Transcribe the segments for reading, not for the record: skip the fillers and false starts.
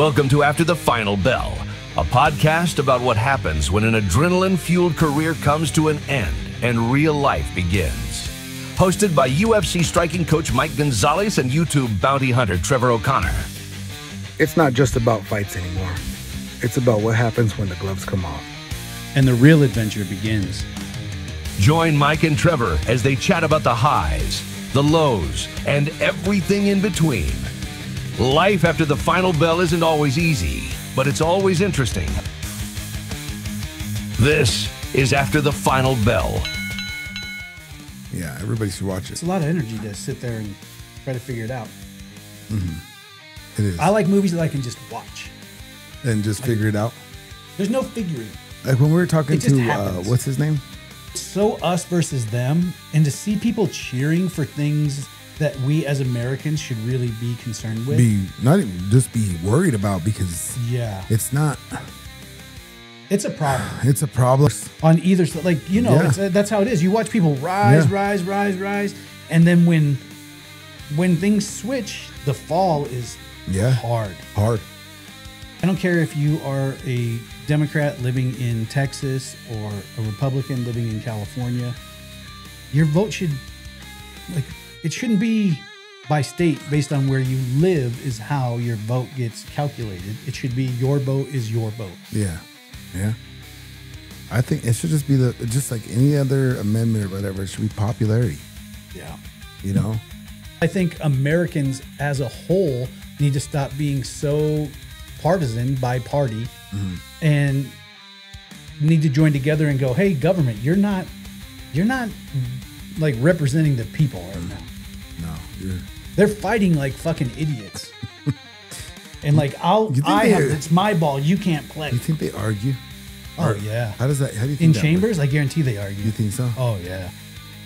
Welcome to After the Final Bell, a podcast about what happens when an adrenaline-fueled career comes to an end and real life begins. Hosted by UFC striking coach Mike Gonzales and YouTube bounty hunter Trevor O'Connor. It's not just about fights anymore. It's about what happens when the gloves come off. And the real adventure begins. Join Mike and Trevor as they chat about the highs, the lows, and everything in between. Life after the final bell isn't always easy, but it's always interesting. This is After the Final Bell. Yeah, everybody should watch it. It's a lot of energy to sit there and try to figure it out. It is. I like movies that I can just watch. And just figure it out. There's no figuring. Like when we were talking It just to, happens. what's his name? So us versus them, and to see people cheering for things that we as Americans should really be concerned with. Not even just be worried about, because Yeah. it's not. It's a problem. It's a problem. On either side. Like, you know, Yeah. that's how it is. You watch people rise, rise. And then when things switch, the fall is hard. I don't care if you are a Democrat living in Texas or a Republican living in California. Your vote it shouldn't be by state based on where you live is how your vote gets calculated. It should be your vote is your vote. Yeah. I think it should just be just like any other amendment or whatever. It should be popularity. Yeah. You know? I think Americans as a whole need to stop being so partisan by party and need to join together and go, hey, government, you're not like representing the people right now. No, They're fighting like fucking idiots. And like it's my ball, you can't play. You think they argue? Oh yeah. How do you think In that chambers, works? I guarantee they argue. You think so? Oh yeah.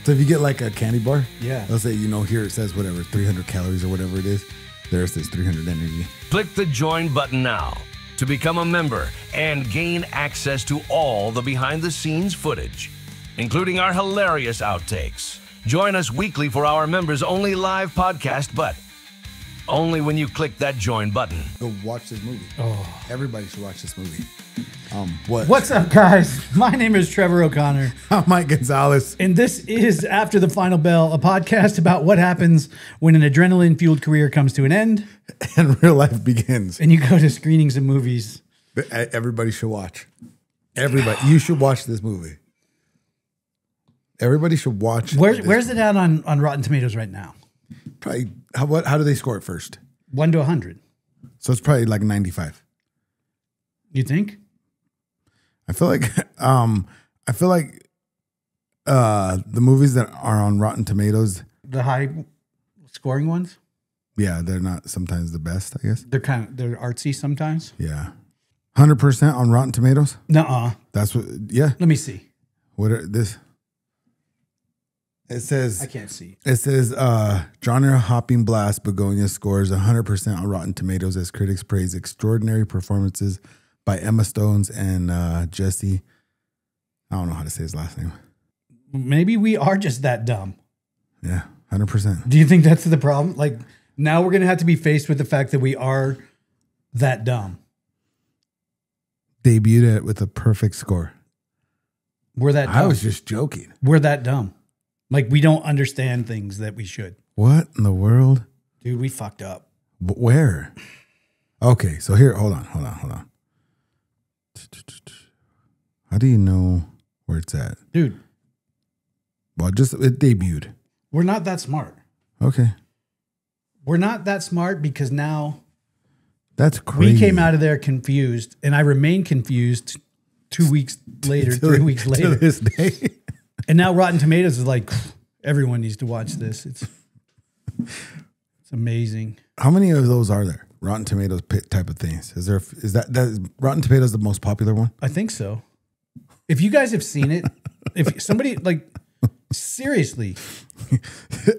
So if you get like a candy bar, Yeah. they'll say, here it says whatever, 300 calories or whatever it is. There it says 300 energy. Click the join button now to become a member and gain access to all the behind-the-scenes footage, including our hilarious outtakes. Join us weekly for our members-only live podcast, but only when you click that join button. Go watch this movie. Oh. Everybody should watch this movie. What's up, guys? My name is Trevor O'Connor. I'm Mike Gonzales. And this is After the Final Bell, a podcast about what happens when an adrenaline-fueled career comes to an end. And real life begins. And you go to screenings of movies. Everybody should watch. Everybody. You should watch this movie. Everybody should watch. Where's it at on Rotten Tomatoes right now? Probably. How do they score it first? 1 to 100. So it's probably like 95. You think? I feel like the movies that are on Rotten Tomatoes, The high scoring ones? yeah, they're not sometimes the best, I guess. They're artsy sometimes. Yeah. 100% on Rotten Tomatoes? Nuh-uh. That's what, yeah. Let me see. What are this? It says, I can't see. It says, genre hopping blast Begonia scores 100% on Rotten Tomatoes as critics praise extraordinary performances by Emma Stones and Jesse. I don't know how to say his last name. Maybe we are just that dumb. Yeah, 100%. Do you think that's the problem? Like, now we're going to have to be faced with the fact that we are that dumb. Debuted it with a perfect score. We're that dumb. I was just joking. We're that dumb. Like, we don't understand things that we should. What in the world? Dude, we fucked up. Where? Okay, so here, hold on. How do you know where it's at? Dude, Well, it debuted. we're not that smart. Okay. We're not that smart because now That's crazy. we came out of there confused, and I remain confused 2 weeks later, 3 weeks To later. this day. And now Rotten Tomatoes is like, everyone needs to watch this. It's amazing. How many of those are there? Rotten Tomatoes type of things. Is that Rotten Tomatoes the most popular one? I think so. If you guys have seen it, if somebody seriously,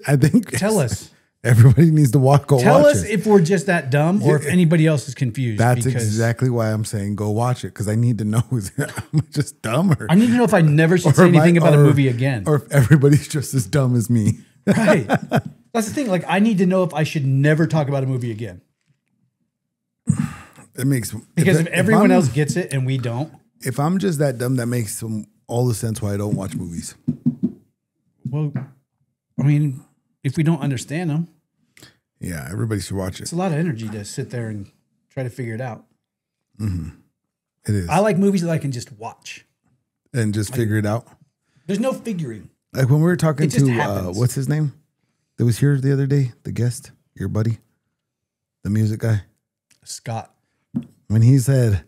I think tell us. Everybody needs to go Tell watch us it. if we're just that dumb or if anybody else is confused. That's because exactly why I'm saying go watch it, because I need to know is I'm just dumb or I need to know if I never should say anything about a movie again. or if everybody's just as dumb as me. Right. That's the thing. Like, I need to know if I should never talk about a movie again. It makes because if everyone else gets it and we don't. If I'm just that dumb, that makes all the sense why I don't watch movies. Well, I mean, if we don't understand them. Yeah, everybody should watch it. It's a lot of energy to sit there and try to figure it out. Mm-hmm. It is. I like movies that I can just watch. And just figure it out? There's no figuring. Like when we were talking to, what's his name? That was here the other day, the guest, your buddy, the music guy. Scott. When he said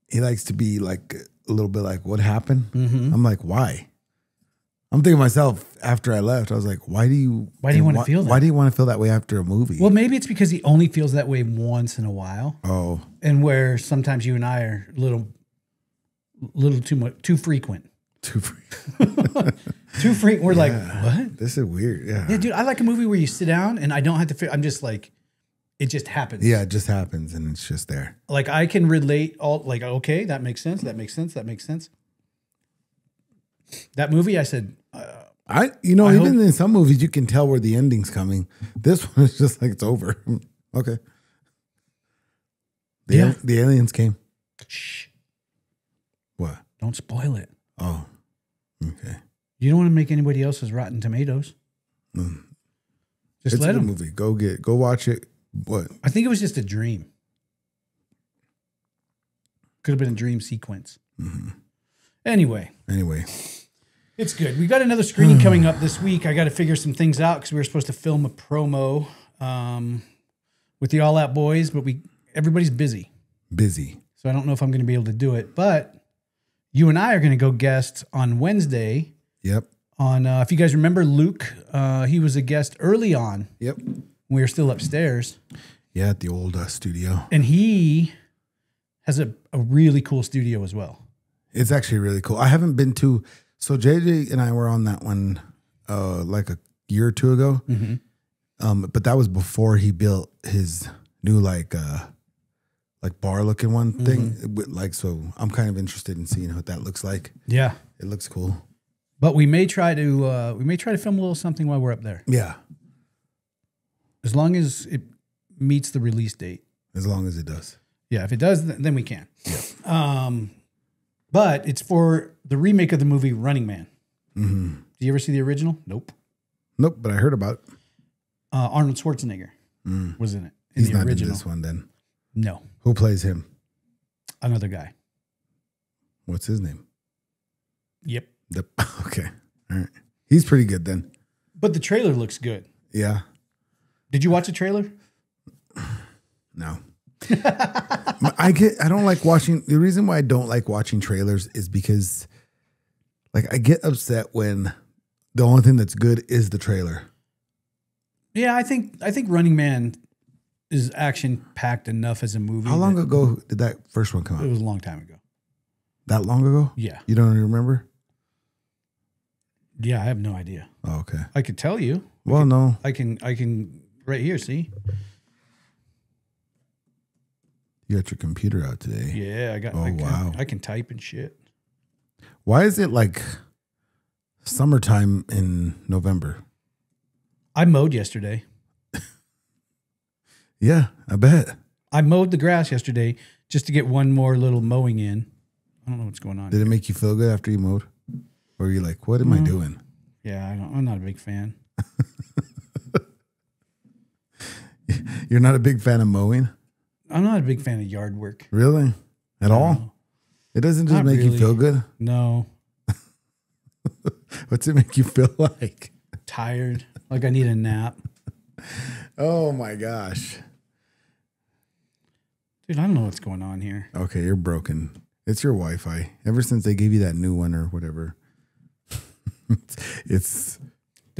he likes to be like a little bit like, what happened? Mm-hmm. I'm like, why? I'm thinking to myself after I left, I was like, why do you want to feel that? Why do you want to feel that way after a movie? Well, maybe it's because he only feels that way once in a while. Oh. And where sometimes you and I are a little too frequent. Too frequent. We're like, what? This is weird. Yeah. Yeah, dude, I like a movie where you sit down and I don't have to I'm just like, it just happens. Yeah, it just happens and it's just there. Like I can relate all like, okay, that makes sense. That makes sense. That makes sense. That movie, I said, even in some movies you can tell where the ending's coming. This one is just like it's over. Okay. The aliens came. Shh. What? Don't spoil it. Oh. Okay. You don't want to make anybody else's Rotten Tomatoes. Just it's let a good them. Movie. Go watch it. What? I think it was just a dream. Could have been a dream sequence. Mm-hmm. Anyway. It's good. We got another screening coming up this week. I got to figure some things out because we were supposed to film a promo with the All Out Boys, but everybody's busy. So I don't know if I'm going to be able to do it. But you and I are going to go guest on Wednesday. Yep. On if you guys remember Luke, he was a guest early on. Yep. We were still upstairs. Yeah, at the old studio. And he has a really cool studio as well. It's actually really cool. I haven't been to. So JJ and I were on that one like a year or two ago. Mm-hmm. But that was before he built his new like bar looking one thing. Mm-hmm. So I'm kind of interested in seeing what that looks like. Yeah, it looks cool. But we may try to film a little something while we're up there. Yeah, as long as it meets the release date. As long as it does. Yeah, if it does, then we can. Yeah. But it's for the remake of the movie Running Man. Mm-hmm. Did you ever see the original? Nope. But I heard about it. Arnold Schwarzenegger was in it. He's not in this one then. No. Who plays him? Another guy. What's his name? Yep. Okay. All right. He's pretty good then. But the trailer looks good. Yeah. Did you watch the trailer? No. I don't like watching. The reason why I don't like watching trailers is because like I get upset when the only thing that's good is the trailer. Yeah, I think Running Man is action packed enough as a movie. How long ago did that first one come out? It was a long time ago. That long ago? Yeah. You don't remember? Yeah, I have no idea. Oh, okay. I could tell you. No. I can right here, see? You got your computer out today. Yeah, I can type and shit. Why is it like summertime in November? I mowed yesterday. Yeah, I bet. I mowed the grass yesterday just to get one more little mowing in. I don't know what's going on. Did it make you feel good after you mowed? Or were you like, what am I doing? Yeah, I'm not a big fan. You're not a big fan of mowing? I'm not a big fan of yard work. Really? At all? It doesn't just make you feel good? No. What's it make you feel like? Tired. Like I need a nap. Oh my gosh. Dude, I don't know what's going on here. Okay, you're broken. It's your Wi-Fi. Ever since they gave you that new one or whatever. It's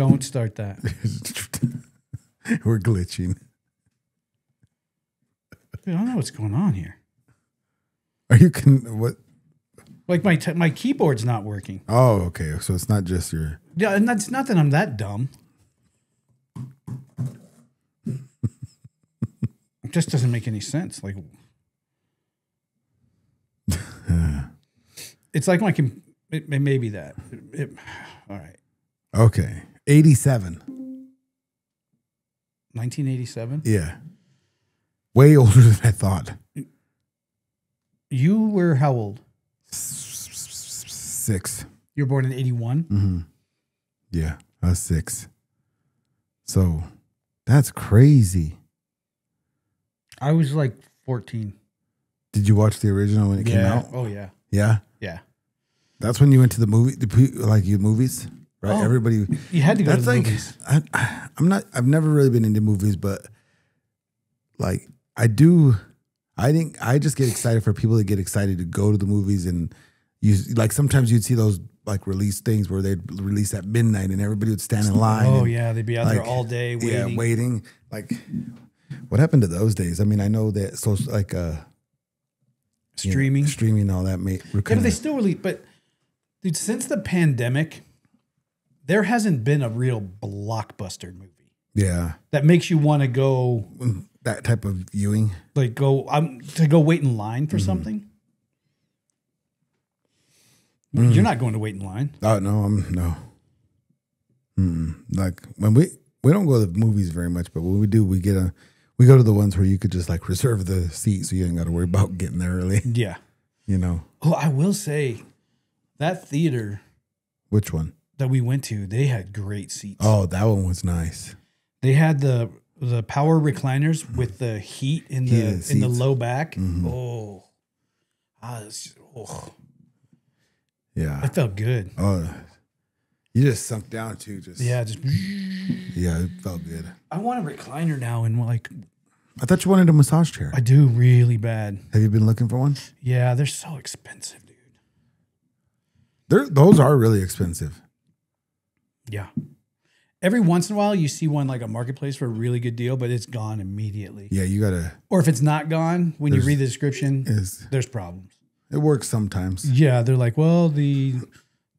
Don't start that. We're glitching. Dude, I don't know what's going on here. Are you what? Like my keyboard's not working. Oh, okay. So it's not just your. Yeah, and that's not that I'm that dumb. It just doesn't make any sense. Like, it's like it may be that. All right. Okay. 87. 1987. Yeah. Way older than I thought. You were how old? 6. You were born in 81? Mm-hmm. Yeah, I was 6. So that's crazy. I was like 14. Did you watch the original when it came out? Oh, yeah. Yeah? Yeah. That's when you went to the movie, movies, right? Oh, Everybody. You had to go to the like, movies. I've never really been into movies, but like I think I just get excited for people that get excited to go to the movies, and like sometimes you'd see those like release things where they'd release at midnight and everybody would stand in line. Oh, yeah. They'd be out there all day waiting. Yeah, waiting. Like, what happened to those days? I mean, I know that streaming, all that. But they still release. But dude, since the pandemic, there hasn't been a real blockbuster movie. Yeah, that makes you want to go. That type of viewing, like to go wait in line for something. You're not going to wait in line. Oh no, no. Like when we don't go to the movies very much, but when we do, we go to the ones where you could just like reserve the seat, so you ain't got to worry about getting there early. Yeah, you know. Oh, I will say that theater. Which one? That we went to, they had great seats. Oh, that one was nice. They had the power recliners with the heat in the low back. Mm-hmm. Oh, yeah, it felt good. Oh, you just sunk down too. Yeah, it felt good. I want a recliner now, and like, I thought you wanted a massage chair. I do really bad. Have you been looking for one? Yeah, they're so expensive, dude. Those are really expensive. Yeah. Every once in a while, you see one like a marketplace for a really good deal, but it's gone immediately. Yeah, you gotta. Or if it's not gone, when you read the description, there's problems. It works sometimes. Yeah, they're like, well, the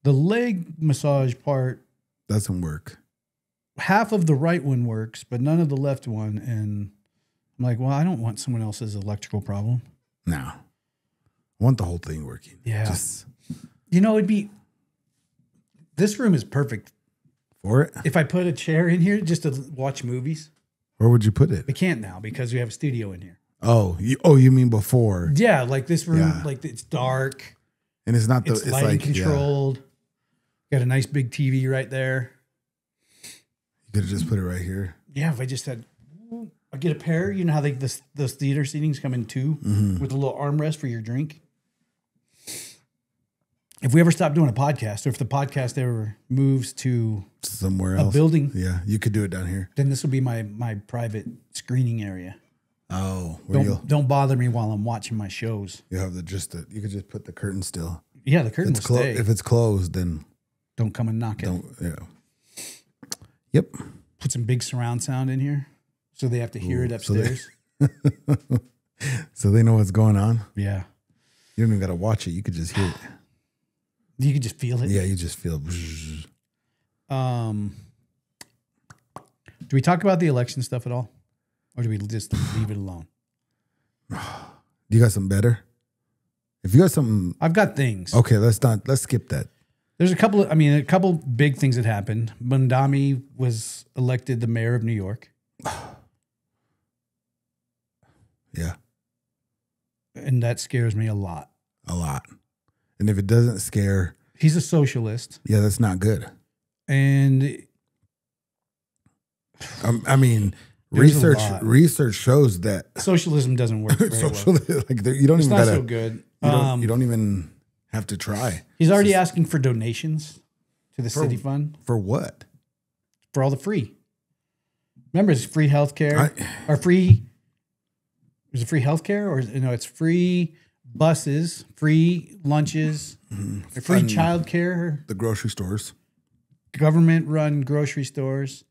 leg massage part doesn't work. Half of the right one works, but none of the left one. And I'm like, well, I don't want someone else's electrical problem. No, I want the whole thing working. Yeah, it'd be. This room is perfect. For it? If I put a chair in here just to watch movies. Where would you put it? We can't now because we have a studio in here. Oh, you mean before? Yeah, like this room, like it's dark. And it's not it's lighting controlled. Yeah. Got a nice big TV right there. You could have just put it right here. Yeah, if I just had, I get a pair. You know how those theater seatings come in two with a little armrest for your drink? If we ever stop doing a podcast, or if the podcast ever moves to somewhere else, a building, you could do it down here. Then this will be my private screening area. Oh, don't bother me while I'm watching my shows. You have you could just put the curtain still. Yeah, the curtain will stay. If it's closed, then don't come and knock it. Yep. Put some big surround sound in here, so they have to hear it upstairs. So they know what's going on. Yeah. You don't even got to watch it. You could just hear it. You could just feel it. Yeah, you just feel. Do we talk about the election stuff at all, or do we just leave it alone? You got something better? If you got something, I've got things. Okay, let's skip that. There's a couple big things that happened. Mondami was elected the mayor of New York. Yeah, and that scares me a lot. A lot. And if it doesn't scare... He's a socialist. Yeah, that's not good. And... I mean, research shows that... Socialism doesn't work very well. Like, you don't it's even not gotta, so good. You don't even have to try. He's already asking for donations to the city fund. For what? For all the free. Remember, it's free healthcare. Or free... Is it free healthcare? Or it's free... buses, free lunches, free childcare. The grocery stores. Government-run grocery stores.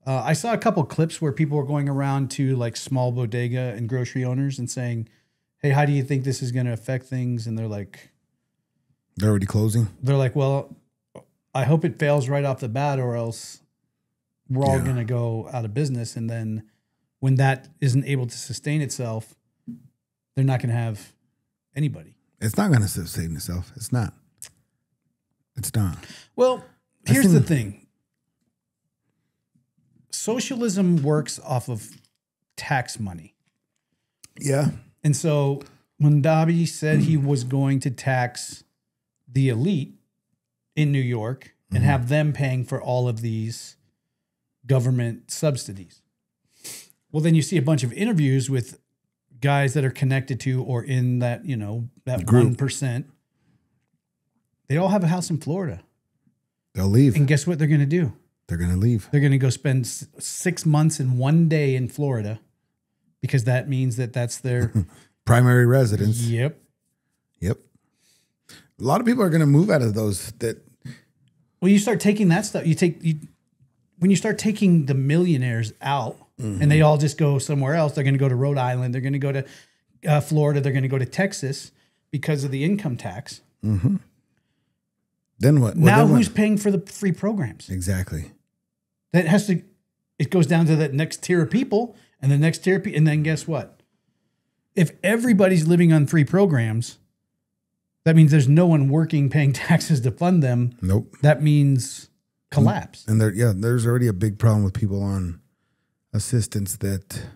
I saw a couple clips where people were going around to like small bodega and grocery owners and saying, hey, how do you think this is going to affect things? And they're like... They're already closing? They're like, well, I hope it fails right off the bat or else we're all going to go out of business. And then when that isn't able to sustain itself, they're not going to have... anybody. It's not going to sustain itself. It's not. It's not. Well, here's the thing. Socialism works off of tax money. Yeah. And so Mondavi said he was going to tax the elite in New York and have them paying for all of these government subsidies. Well, then you see a bunch of interviews with guys that are connected to or in that, you know, that group. 1%. They all have a house in Florida. They'll leave. And guess what they're going to do? They're going to leave. They're going to go spend 6 months and 1 day in Florida because that means that that's their primary residence. Yep. Yep. A lot of people are going to move out of those that. Well, you start taking that stuff. When you start taking the millionaires out and they all just go somewhere else, they're going to go to Rhode Island. They're going to go to Florida. They're going to go to Texas because of the income tax. Mm-hmm. Then what? Now who's paying for the free programs? Exactly. It goes down to that next tier of people and the next tier of people. And then guess what? If everybody's living on free programs, that means there's no one working, paying taxes to fund them. Nope. That means collapse. And there's already a big problem with people on assistance that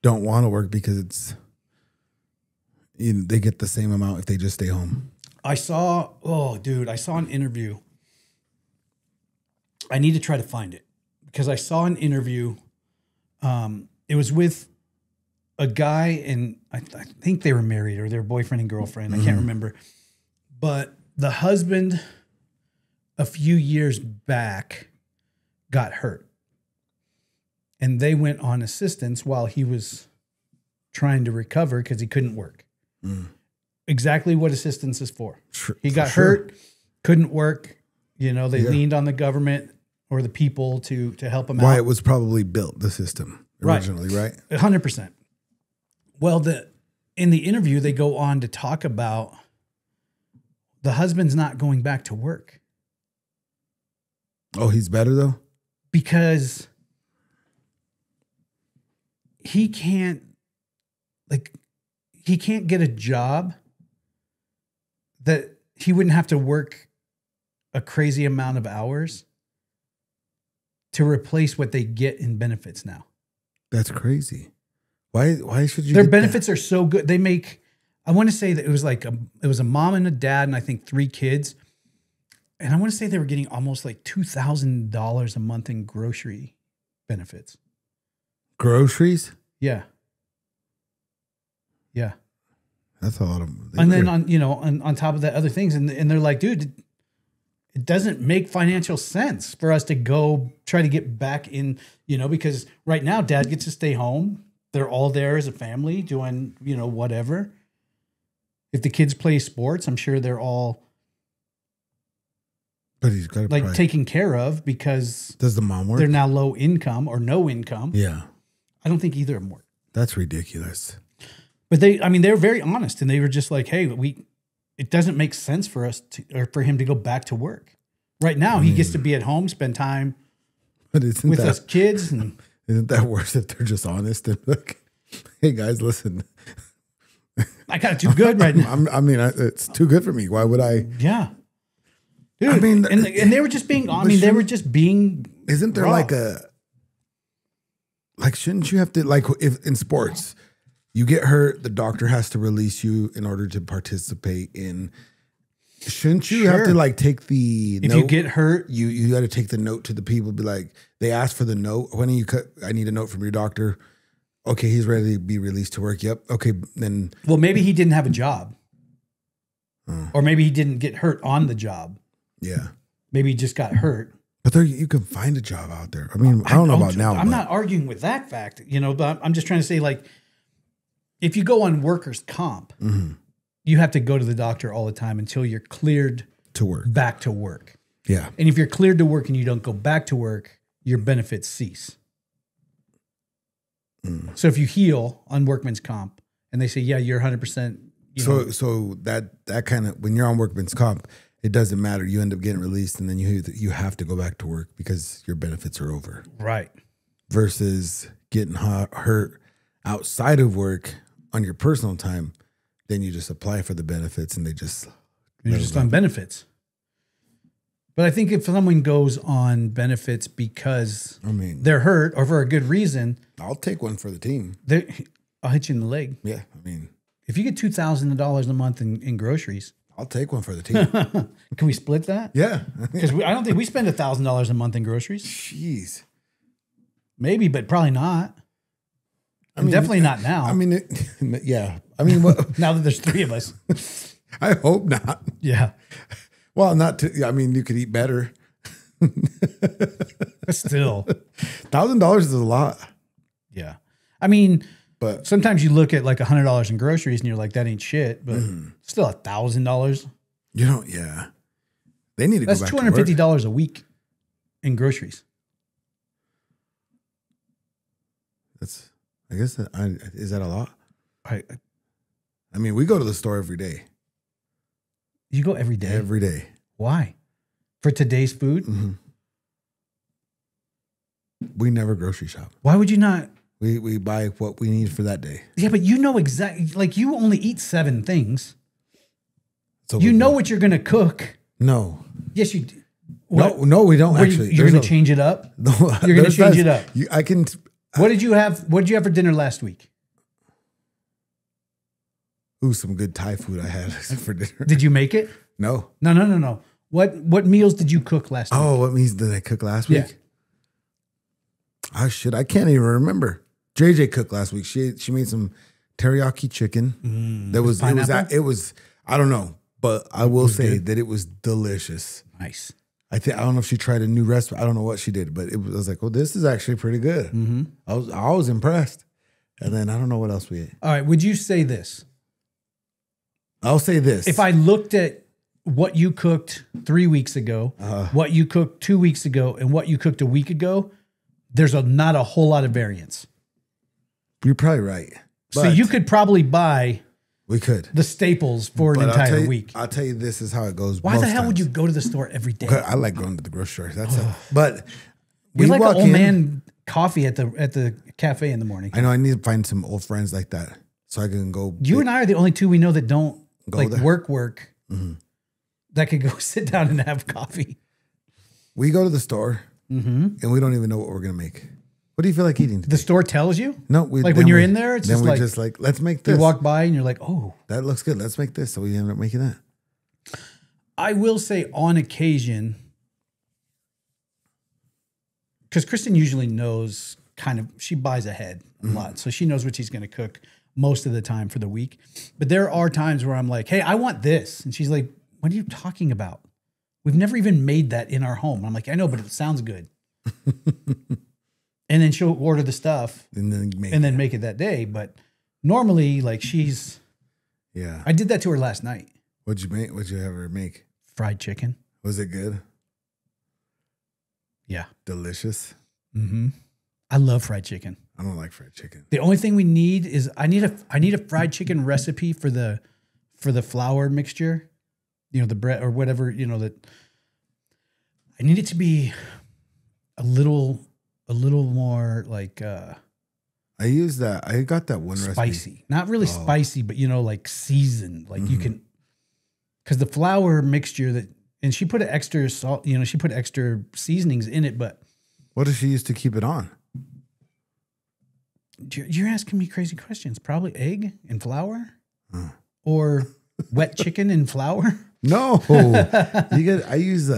don't want to work because it's, they get the same amount if they just stay home. I saw an interview. I need to try to find it because I saw an interview. It was with a guy, and I think they were married or they were boyfriend and girlfriend. I can't remember. But the husband, a few years back, got hurt. And they went on assistance while he was trying to recover because he couldn't work. Exactly what assistance is for. He got hurt, couldn't work. They leaned on the government or the people to help him out. Why it was probably built, the system originally, right? 100%. Well, in the interview, they go on to talk about the husband's not going back to work. Oh, he's better though? Because he can't get a job that he wouldn't have to work a crazy amount of hours to replace what they get in benefits now. That's crazy. Why should you? Their benefits are so good. They make, I want to say that it was a mom and a dad and I think 3 kids. And I want to say they were getting almost like $2,000 a month in grocery benefits. Groceries? Yeah. Yeah. That's a lot of. And then on top of that, other things, and they're like, dude, it doesn't make financial sense for us to go try to get back in, because right now dad gets to stay home. They're all there as a family doing, whatever. If the kids play sports, I'm sure they're all. But he's got to taken care of because. Does the mom work? They're now low income or no income. Yeah. I don't think either of them work. That's ridiculous. But they were very honest and they were just like, hey, it doesn't make sense for us for him to go back to work. Right now, he gets to be at home, spend time with us kids. And isn't that worse if they're just honest and like, hey guys, listen. I got it too good right now. It's too good for me. Why would I? Yeah. Dude, and they were just being, they were just being. Isn't there raw. Shouldn't you have to, if in sports, you get hurt, the doctor has to release you in order to participate in. Shouldn't you have to take the if note? You get hurt, you got to take the note to the people. Be like, they ask for the note. When you cut, I need a note from your doctor. Okay, he's ready to be released to work. Yep. Okay, then. Well, maybe he didn't have a job, or maybe he didn't get hurt on the job. Yeah. Maybe he just got hurt. But you can find a job out there. I don't know about now. I'm not arguing with that fact, but I'm just trying to say, if you go on workers' comp, you have to go to the doctor all the time until you're cleared to work, back to work. Yeah. And if you're cleared to work and you don't go back to work, your benefits cease. So if you heal on workman's comp and they say, yeah, you're 100%. So that kind of, when you're on workman's comp, it doesn't matter. You end up getting released and then you have to go back to work because your benefits are over. Right. Versus getting hurt outside of work on your personal time, then you just apply for the benefits and you're just on benefits. But I think if someone goes on benefits because they're hurt or for a good reason, I'll take one for the team. I'll hit you in the leg. Yeah. If you get $2,000 a month in groceries, I'll take one for the team. can we split that? Yeah. Because I don't think we spend $1,000 a month in groceries. Jeez. Maybe, but probably not. I mean, definitely not now. I mean, yeah. I mean, what? Now that there's 3 of us. I hope not. Yeah. Well, not to, I mean, you could eat better. But still. $1,000 is a lot. Yeah. I mean, but sometimes you look at like $100 in groceries and you're like, that ain't shit, but still $1,000. You know, yeah. They need to That's go back to work. $250 a week in groceries. That's, I guess, is that a lot? I mean, we go to the store every day. You go every day? Every day. Why? For today's food? Mm-hmm. We never grocery shop. Why would you not? We buy what we need for that day. Yeah, but you know exactly, like you only eat 7 things. So you know what you're going to cook. No. Yes, you do. No, we don't actually. You're going to change it up? No, you're going to change it up. I can. What did you have? What did you have for dinner last week? Ooh, some good Thai food I had for dinner. Did you make it? No. No. What meals did you cook last week? Oh, what meals did I cook last week? Yeah. Oh shit, I can't even remember. JJ cooked last week. She made some teriyaki chicken. It was I don't know, but I will say that it was delicious. Nice. I don't know if she tried a new recipe. I don't know what she did, but I was like, oh, this is actually pretty good. Mm-hmm. I was impressed. And then I don't know what else we ate. All right, would you say this? I'll say this. If I looked at what you cooked 3 weeks ago, what you cooked 2 weeks ago, and what you cooked a week ago, there's not a whole lot of variance. You're probably right. So you could probably buy the staples for an entire week. I'll tell you this is how it goes. Why the hell would you go to the store every day? I like going to the grocery store. That's it. But you're like an old man coffee at the cafe in the morning. I know. I need to find some old friends like that so I can go. You and I are the only two we know that don't like there. work that could go sit down and have coffee. We go to the store and we don't even know what we're gonna make. What do you feel like eating today? The store tells you? No, when you're in there, it's just like, let's make this. You walk by and you're like, oh, that looks good. Let's make this. So we end up making that. I will say on occasion, because Kristen usually knows she buys ahead a lot. So she knows what she's going to cook most of the time for the week. But there are times where I'm like, hey, I want this. And she's like, what are you talking about? We've never even made that in our home. I'm like, I know, but it sounds good. And then she'll order the stuff and then make it that day. But normally, like I did that to her last night. What'd you make? What'd you have her make? Fried chicken. Was it good? Yeah. Delicious. Mm-hmm. I love fried chicken. I don't like fried chicken. The only thing we need is I need a fried chicken recipe for the flour mixture. You know, the bread or whatever, that I need it to be a little more like I use that. I got that one spicy. recipe. Not really spicy, but like seasoned. Like you can, because the flour mixture and she put extra salt, she put extra seasonings in it, but what does she use to keep it on? You're asking me crazy questions. Probably egg and flour or wet chicken and flour. No, I use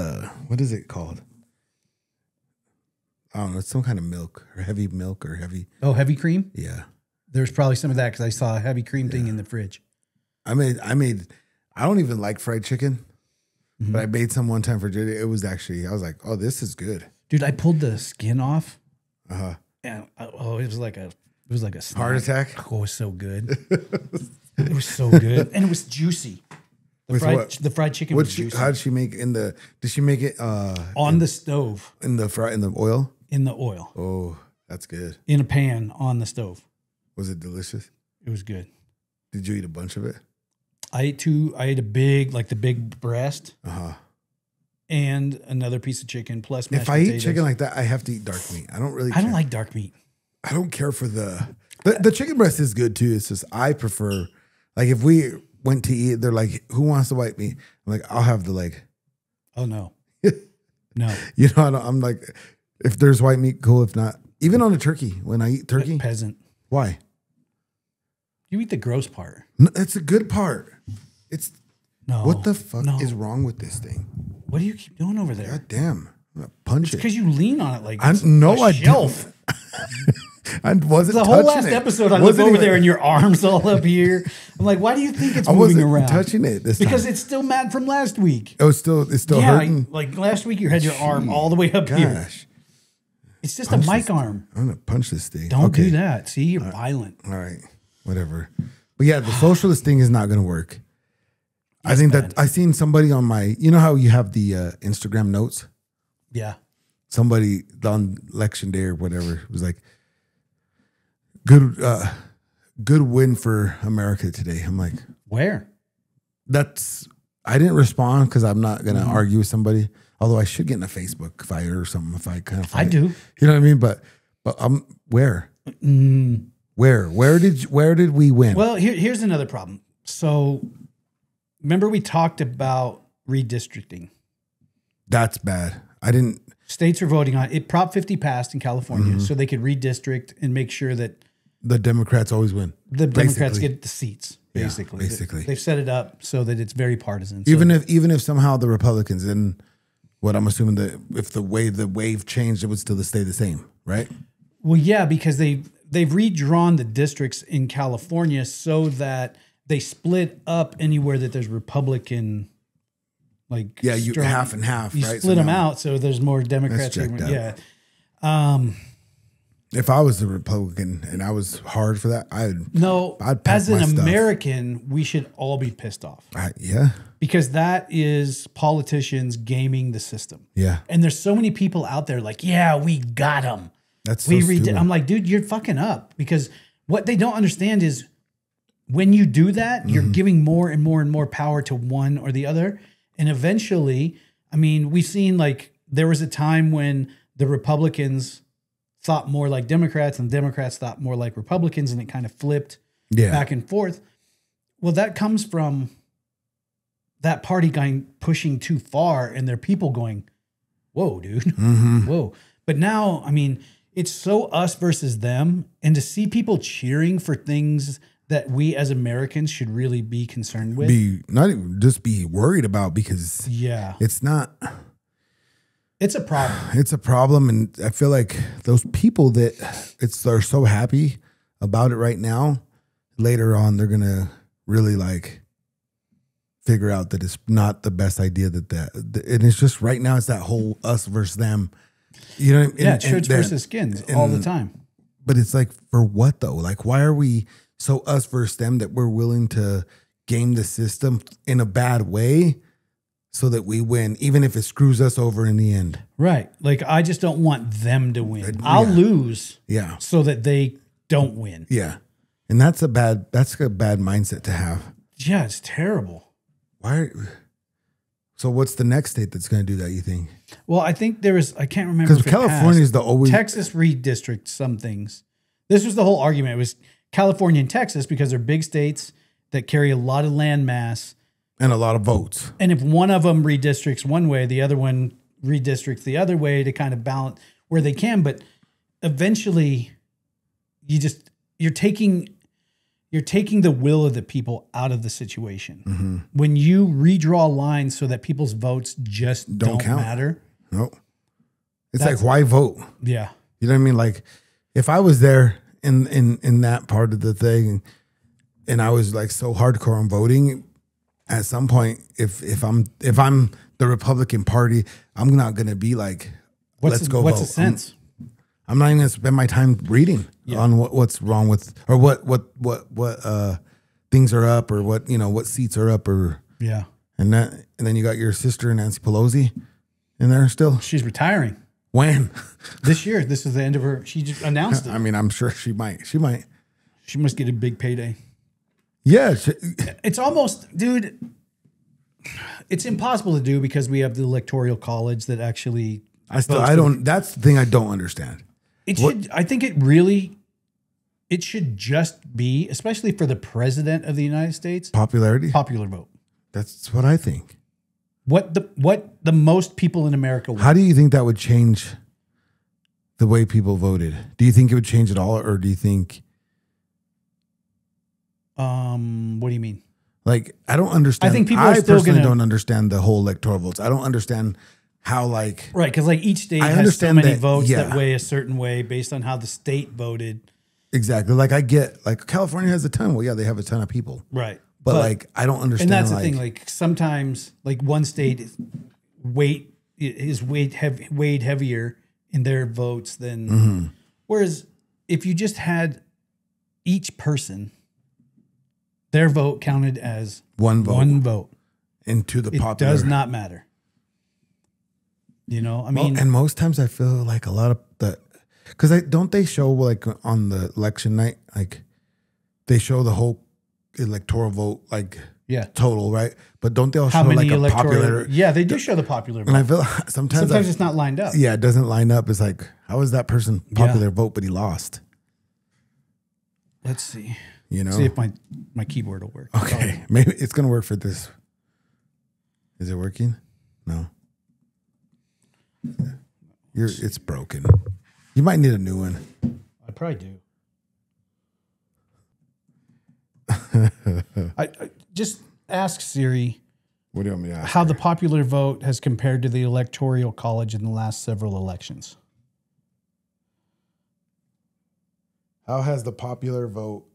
what is it called? I don't know. It's some kind of milk or heavy milk or heavy. Oh, heavy cream? Yeah. There's probably some of that because I saw a heavy cream thing in the fridge. I don't even like fried chicken, but I made some one time for Judy. It was actually, I was like, oh, this is good. Dude, I pulled the skin off. And it was like a snack. Heart attack. Oh, it was so good. It was so good. And it was juicy. The fried chicken was juicy. How did she make did she make it on the stove? In the oil? In the oil. Oh, that's good. In a pan on the stove. Was it delicious? It was good. Did you eat a bunch of it? I ate the big breast. And another piece of chicken plus mashed potatoes. If I eat chicken like that, I have to eat dark meat. I don't like dark meat. I don't care for the chicken breast is good too. It's just I prefer, like, if we went to eat, they're like, who wants the white meat? I'm like, I'll have the leg. Oh no. No. I'm like, if there's white meat, cool. If not, even on a turkey, when I eat turkey. Peasant. Why? You eat the gross part. No, it's a good part. It's no. What the fuck is wrong with this thing? What do you keep doing over there? God damn! I'm gonna punch it. Because you lean on it like I shelf. I wasn't. The whole last episode, I look over there and your arms all up here. I'm like, why do you think it's moving around? Touching it this time. Because it's still mad from last week. Oh, it's still hurting. Like last week, you had your arm all the way up here. It's just a mic arm. I'm gonna punch this thing. Don't do that. See, you're violent. All right, whatever. But yeah, the socialist thing is not gonna work. I think that I seen somebody on my. You know how you have the Instagram notes. Yeah. Somebody on election day or whatever was like, good win for America today. I'm like, where? I didn't respond because I'm not gonna argue with somebody. Although I should get in a Facebook fight or something if I kind of fight. I do. You know what I mean? But where? Where did we win? Well, here's another problem. So remember we talked about redistricting. That's bad. I didn't. States are voting on it. Prop 50 passed in California, so they could redistrict and make sure that the Democrats always win. The Democrats get the seats. Basically, yeah, basically, they've set it up so that it's very partisan. Even if somehow the Republicans, and what I'm assuming that if the wave changed, it would still stay the same, right? Well, yeah, because they've redrawn the districts in California so that they split up anywhere that there's Republican. Like you half and half, you right? split them out so there's more Democrats. Yeah. If I was a Republican and I was hard for that, I'd pack as an my stuff. American, we should all be pissed off. Yeah. Because that is politicians gaming the system. Yeah. And there's so many people out there like, yeah, we got them. That's so stupid. I'm like, dude, you're fucking up. Because what they don't understand is when you do that, you're giving more and more and more power to one or the other. And eventually, I mean, we've seen like there was a time when the Republicans thought more like Democrats and Democrats thought more like Republicans, and it kind of flipped back and forth. Well, that comes from that party going pushing too far and their people going, whoa, dude, whoa. But now, I mean, it's so us versus them. And to see people cheering for things that we as Americans should really be concerned with. Not even just be worried about, because it's not. It's a problem. It's a problem. And I feel like those people that they're so happy about it right now, later on, they're going to really like figure out that it's not the best idea and it's just right now, it's that whole us versus them. You know what I mean? Yeah, shirts versus skins all the time. But it's like, for what though? Like, why are we so us versus them that we're willing to game the system in a bad way so that we win, even if it screws us over in the end? Right. Like, I just don't want them to win. I'll lose so that they don't win. Yeah. And that's a bad mindset to have. Yeah, it's terrible. So what's the next state that's going to do that, you think? Well, I think I can't remember. Because California is the always. Texas redistricts some things. This was the whole argument. It was California and Texas because they're big states that carry a lot of land mass. And a lot of votes. And if one of them redistricts one way, the other one redistricts the other way to kind of balance where they can. But eventually, you're taking the will of the people out of the situation. When you redraw lines so that people's votes just don't matter. No. It's like, why vote? Yeah. You know what I mean? Like, if I was there in that part of the thing and I was like so hardcore on voting, at some point, if I'm the Republican Party, I'm not going to be like, let's go vote. What's the sense? I'm not even going to spend my time reading on what's wrong with, or what things are up, or what seats are up, or and then you got your sister Nancy Pelosi in there still. She's retiring. When? This year. This is the end of her. She just announced it. I mean, I'm sure she might. She must get a big payday. Yeah. It's almost, dude, it's impossible to do because we have the electoral college that actually. That's the thing I don't understand. I think it should just be, especially for the president of the United States, popular vote. That's what I think. What the most people in America want. How do you think that would change the way people voted? Do you think it would change at all, or do you think What do you mean? Like, I don't understand. I think people are still personally don't understand the whole electoral votes. I don't understand how, like... Right, because like each state has so many votes that weigh a certain way based on how the state voted. Exactly. Like, I get, like, California has a ton. Well, yeah, they have a ton of people. Right. But like, I don't understand. And that's the thing. Like, sometimes, like, one state weighed heavier in their votes than... Whereas, if you just had each person... Their vote counted as one vote into the popular. It does not matter. You know, I mean, and most times I feel like a lot of because they show like on the election night, like they show the whole electoral vote, like total, right? But don't they all show like a popular? Yeah, they do show the popular vote. And I feel sometimes it's not lined up. Yeah, it doesn't line up. It's like, how is that person popular vote, but he lost? Let's see. You know, see if my keyboard will work. Okay, maybe it's gonna work for this. Is it working? No. It's broken. You might need a new one. I probably do. I just ask Siri. What do you want me to ask? How the popular vote has compared to the Electoral College in the last several elections. How has the popular vote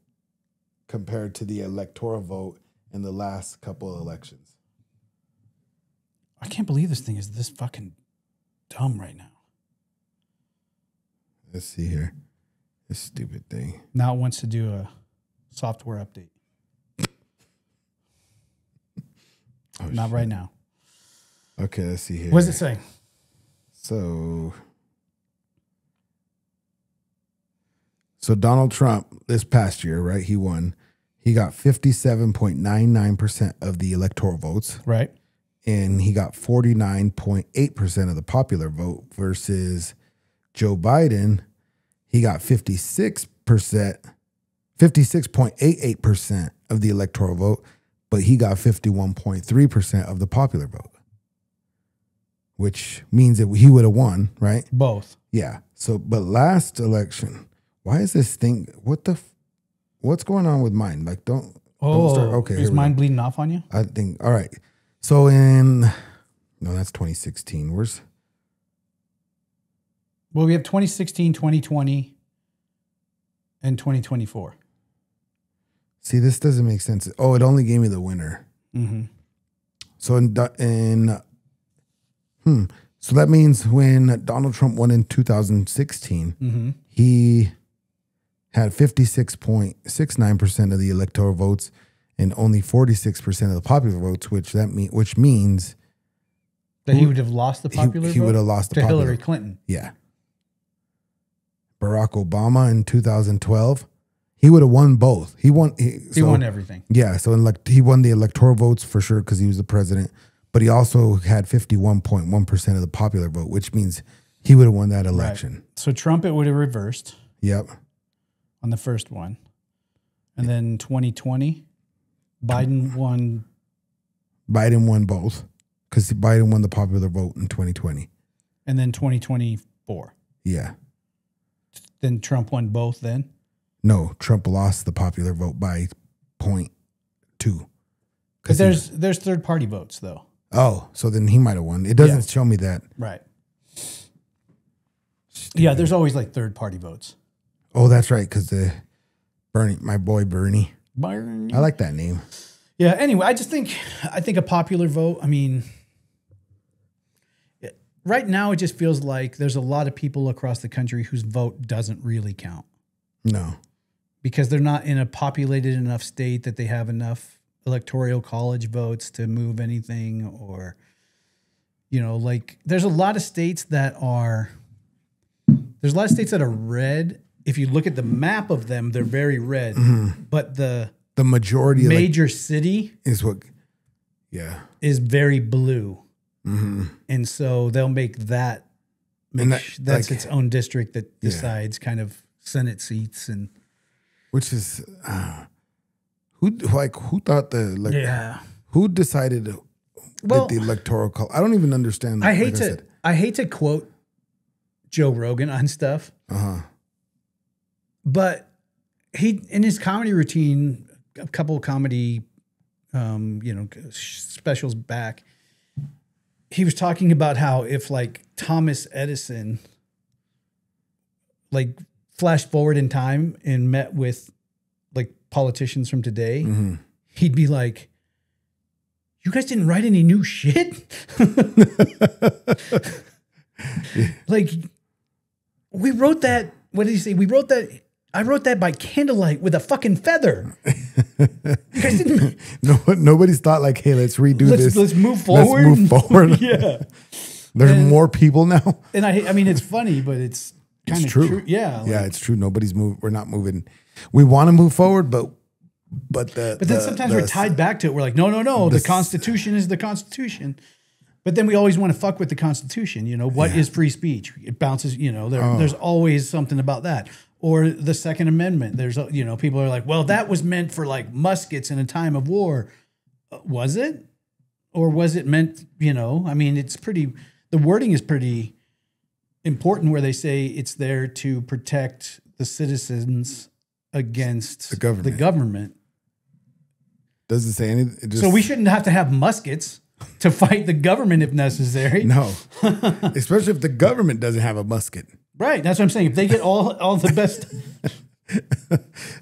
compared to the electoral vote in the last couple of elections? I can't believe this thing is this fucking dumb right now. Let's see here. This stupid thing. Now it wants to do a software update. Not right now. Okay, let's see here. What does it say? So Donald Trump this past year, right? He won. He got 57.99% of the electoral votes. Right. And he got 49.8% of the popular vote versus Joe Biden. He got 56.88% of the electoral vote, but he got 51.3% of the popular vote, which means that he would have won, right? Both. Yeah. So, but last election, why is this thing? What's going on with mine? Like, don't start. Okay, is mine bleeding off on you? I think. All right. So that's 2016. Well, we have 2016, 2020, and 2024. See, this doesn't make sense. Oh, it only gave me the winner. Mm-hmm. So so that means when Donald Trump won in 2016, he had 56.69% of the electoral votes and only 46% of the popular votes, which means that he would have lost the popular vote. He would have lost the to popular Hillary Clinton. Yeah. Barack Obama in 2012, he would have won both. He won everything. Yeah, so he won the electoral votes for sure because he was the president, but he also had 51.1% of the popular vote, which means he would have won that election. Right. So Trump, it would have reversed. Yep. On the first one. And then 2020, Biden won. Biden won both because Biden won the popular vote in 2020. And then 2024. Yeah. Then Trump won both then? No, Trump lost the popular vote by 0.2. Because there's third-party votes, though. Oh, so then he might have won. It doesn't show me that. Right. Stupid. Yeah, there's always like third-party votes. Oh, that's right, because my boy Bernie. Bernie. I like that name. Yeah, anyway, I think a popular vote, I mean, right now it just feels like there's a lot of people across the country whose vote doesn't really count. No. Because they're not in a populated enough state that they have enough electoral college votes to move anything, or, like there's a lot of states that are red. If you look at the map of them, they're very red, but the majority major city is very blue. And so they'll make that's its own district that decides kind of Senate seats, and which is who thought who decided that the electoral college? I don't even understand. I hate to quote Joe Rogan on stuff. But he, in his comedy routine a couple of comedy, specials back. He was talking about how if like Thomas Edison, like flashed forward in time and met with like politicians from today, he'd be like, "You guys didn't write any new shit." Like, we wrote that. What did he say? We wrote that. I wrote that by candlelight with a fucking feather. You guys didn't. Nobody's thought like, hey, let's redo this. Let's move forward. Let's move forward. Yeah. There's more people now. And I mean, it's funny, but it's kind of true. Yeah. Like, yeah, it's true. Nobody's moving. We're not moving. We want to move forward, but then sometimes we're tied back to it. We're like, no. The Constitution is the Constitution. But then we always want to fuck with the Constitution. What is free speech? It bounces, there's always something about that. Or the Second Amendment. There's, people are like, well, that was meant for like muskets in a time of war. Was it? Or was it meant, I mean, the wording is pretty important where they say it's there to protect the citizens against the government. Doesn't say anything. So we shouldn't have to have muskets to fight the government if necessary. No, especially if the government doesn't have a musket. Right. That's what I'm saying. If they get all the best.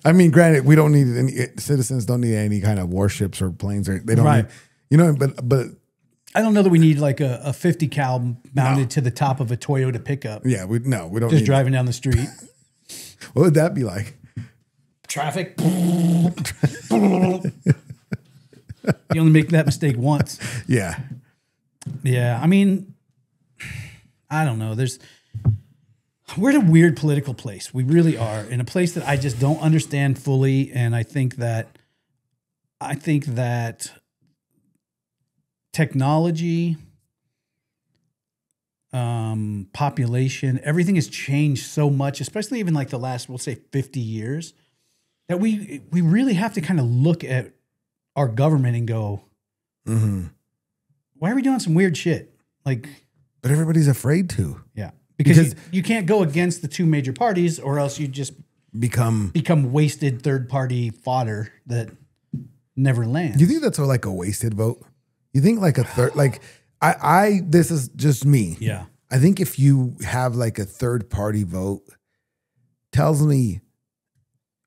I mean, granted, we don't need any citizens. Don't need any kind of warships or planes. Or they don't. Need, but I don't know that we need like a 50 cal mounted to the top of a Toyota pickup. Yeah, we don't. Just driving down the street. What would that be like? Traffic. You only make that mistake once. Yeah. Yeah. I mean, I don't know. We're in a weird political place. We really are, in a place that I just don't understand fully. And I think that technology, population, everything has changed so much, especially even like the last, we'll say 50 years, that we really have to kind of look at our government and go, why are we doing some weird shit? Like, but everybody's afraid to. Yeah. Because you can't go against the two major parties or else you just become wasted third party fodder that never lands. Do you think that's like a wasted vote? You think like a third, like this is just me. Yeah. I think if you have like a third party vote, tells me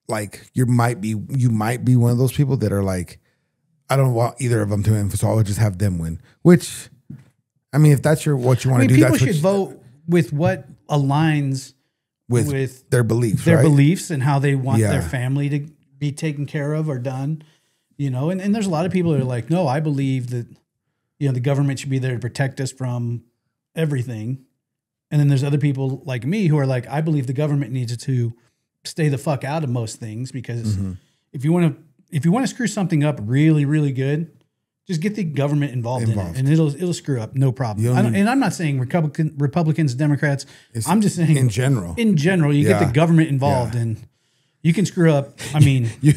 like you might be one of those people that are like, I don't want either of them to win, so I'll just have them win. Which, I mean, if that's what you want to do, people should vote with what aligns with their beliefs, beliefs and how they want their family to be taken care of or done. And there's a lot of people that are like, no, I believe that, the government should be there to protect us from everything. And then there's other people like me who are like, I believe the government needs to stay the fuck out of most things because if you want to screw something up really, really good, just get the government involved in it, and it'll screw up, no problem. And I'm not saying Republicans, Democrats. I'm just saying in general, you get the government involved, and you can screw up. I mean, you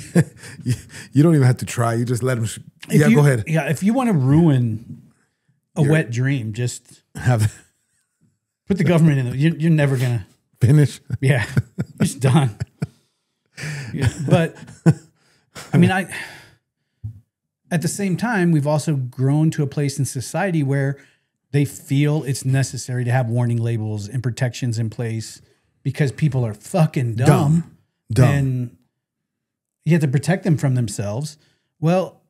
don't even have to try. You just let them. Go ahead. Yeah, if you want to ruin a wet dream, just put the government in it. You're never gonna finish. Yeah, it's done. Yeah, but I mean, at the same time, we've also grown to a place in society where they feel it's necessary to have warning labels and protections in place because people are fucking dumb. And you have to protect them from themselves. Well,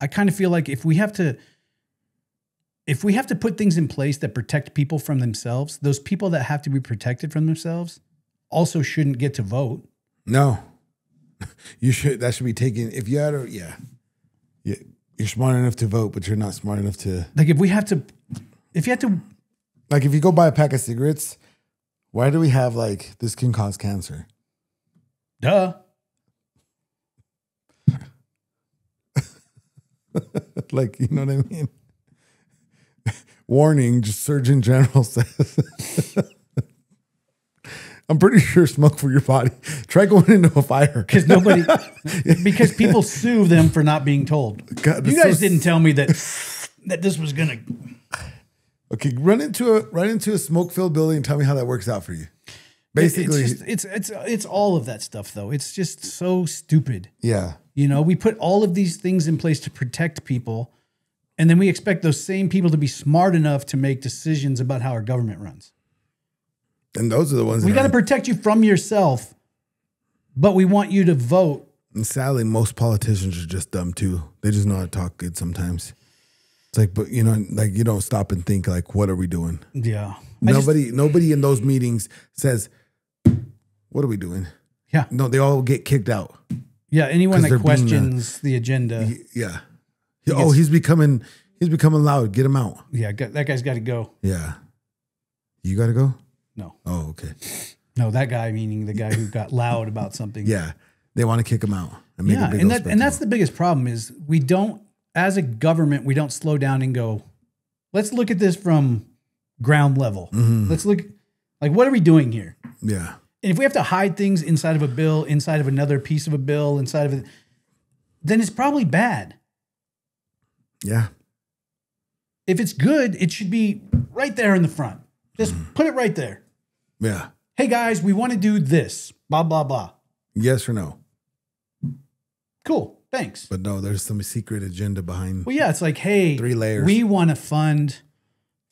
I kind of feel like if we have to put things in place that protect people from themselves, those people that have to be protected from themselves also shouldn't get to vote. No. You should. That should be taken. If you had you're smart enough to vote, but you're not smart enough to. Like if you have to, like if you go buy a pack of cigarettes, why do we have like this can cause cancer? Duh. Like, you know what I mean? Warning, just Surgeon General says. I'm pretty sure smoke for your body. Try going into a fire. Because people sue them for not being told. God, you guys didn't tell me that this was gonna. Okay, run into a smoke-filled building and tell me how that works out for you. Basically, it's all of that stuff though. It's just so stupid. Yeah. You know, we put all of these things in place to protect people, and then we expect those same people to be smart enough to make decisions about how our government runs. And those are the ones we got to protect you from yourself, but we want you to vote. And sadly, most politicians are just dumb too. They just know how to talk good sometimes. It's like, but you know, like you don't stop and think like, what are we doing? Yeah. Nobody in those meetings says, what are we doing? Yeah. No, they all get kicked out. Yeah. Anyone that questions the agenda. Yeah. He's becoming loud. Get him out. Yeah. That guy's got to go. Yeah. You got to go? No. Oh, okay. No, that guy, meaning the guy who got loud about something. Yeah. They want to kick him out. And that's the biggest problem is we don't, as a government, we don't slow down and go, let's look at this from ground level. Mm-hmm. Let's look, like, what are we doing here? Yeah. And if we have to hide things inside of a bill, inside of another piece of a bill, inside of it, then it's probably bad. Yeah. If it's good, it should be right there in the front. Just put it right there. Yeah. Hey guys, we want to do this. Blah, blah, blah. Yes or no? Cool. Thanks. But no, there's some secret agenda behind. Well, yeah, it's like, hey, 3 layers. We want to fund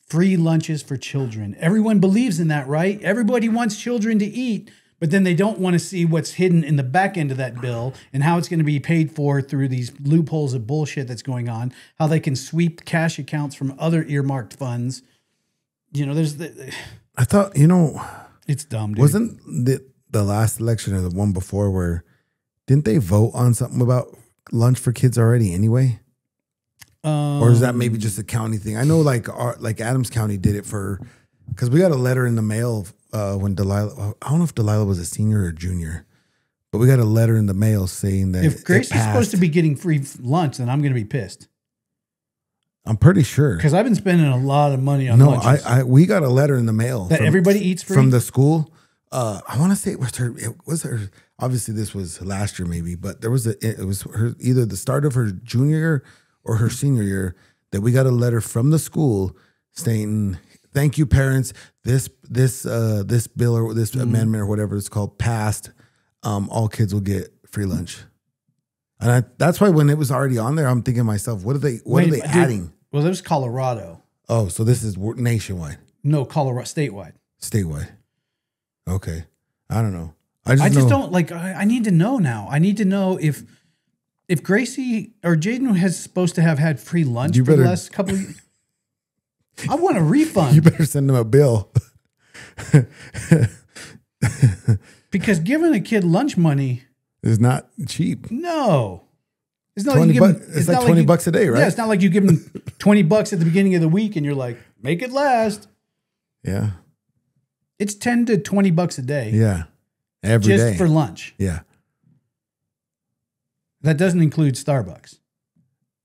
free lunches for children. Everyone believes in that, right? Everybody wants children to eat, but then they don't want to see what's hidden in the back end of that bill and how it's going to be paid for through these loopholes of bullshit that's going on, how they can sweep cash accounts from other earmarked funds. You know, I thought, it's dumb, dude. Wasn't the last election or the one before where didn't they vote on something about lunch for kids already anyway? Or is that maybe just a county thing? I know like Adams County did it because we got a letter in the mail when Delilah, I don't know if Delilah was a senior or junior, but we got a letter in the mail saying that if Grace is supposed to be getting free lunch, then I'm going to be pissed. I'm pretty sure. Because I've been spending a lot of money on lunches. We got a letter in the mail. That everybody eats free? From the school. I want to say it was her. Obviously, this was last year maybe, but it was her either the start of her junior year or her senior year that we got a letter from the school stating, "Thank you, parents. This bill or this amendment or whatever it's called passed. All kids will get free lunch." And that's why when it was already on there, I'm thinking to myself, what are they adding? Well, there's Colorado. Oh, so this is nationwide? No, Colorado, statewide. Statewide. Okay. I don't know. I just don't like. I need to know now. I need to know if Gracie or Jaden has supposed to have had free lunch for the last couple of years. I want a refund. You better send them a bill. Because giving a kid lunch money is not cheap. No. It's not like it's like $20 a day, right? Yeah, it's not like you give them $20 at the beginning of the week and you're like, make it last. Yeah. It's $10 to $20 a day. Yeah. Every day. Just for lunch. Yeah. That doesn't include Starbucks.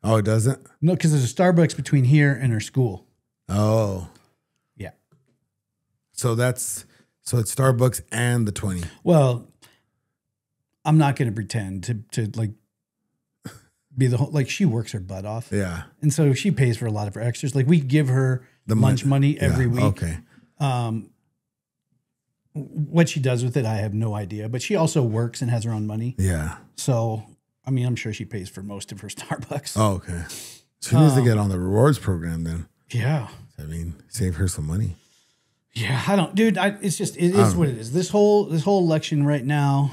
Oh, it doesn't? No, because there's a Starbucks between here and her school. Oh. Yeah. So it's Starbucks and the 20. Well, I'm not going to pretend to like be the whole, like she works her butt off. Yeah. And so she pays for a lot of her extras. Like we give her the lunch money every week. Okay. What she does with it, I have no idea. But she also works and has her own money. Yeah. So, I mean, I'm sure she pays for most of her Starbucks. Oh, okay. She needs to get on the rewards program then. Yeah. I mean, save her some money. Yeah, I don't, dude. It is what it is. This whole election right now.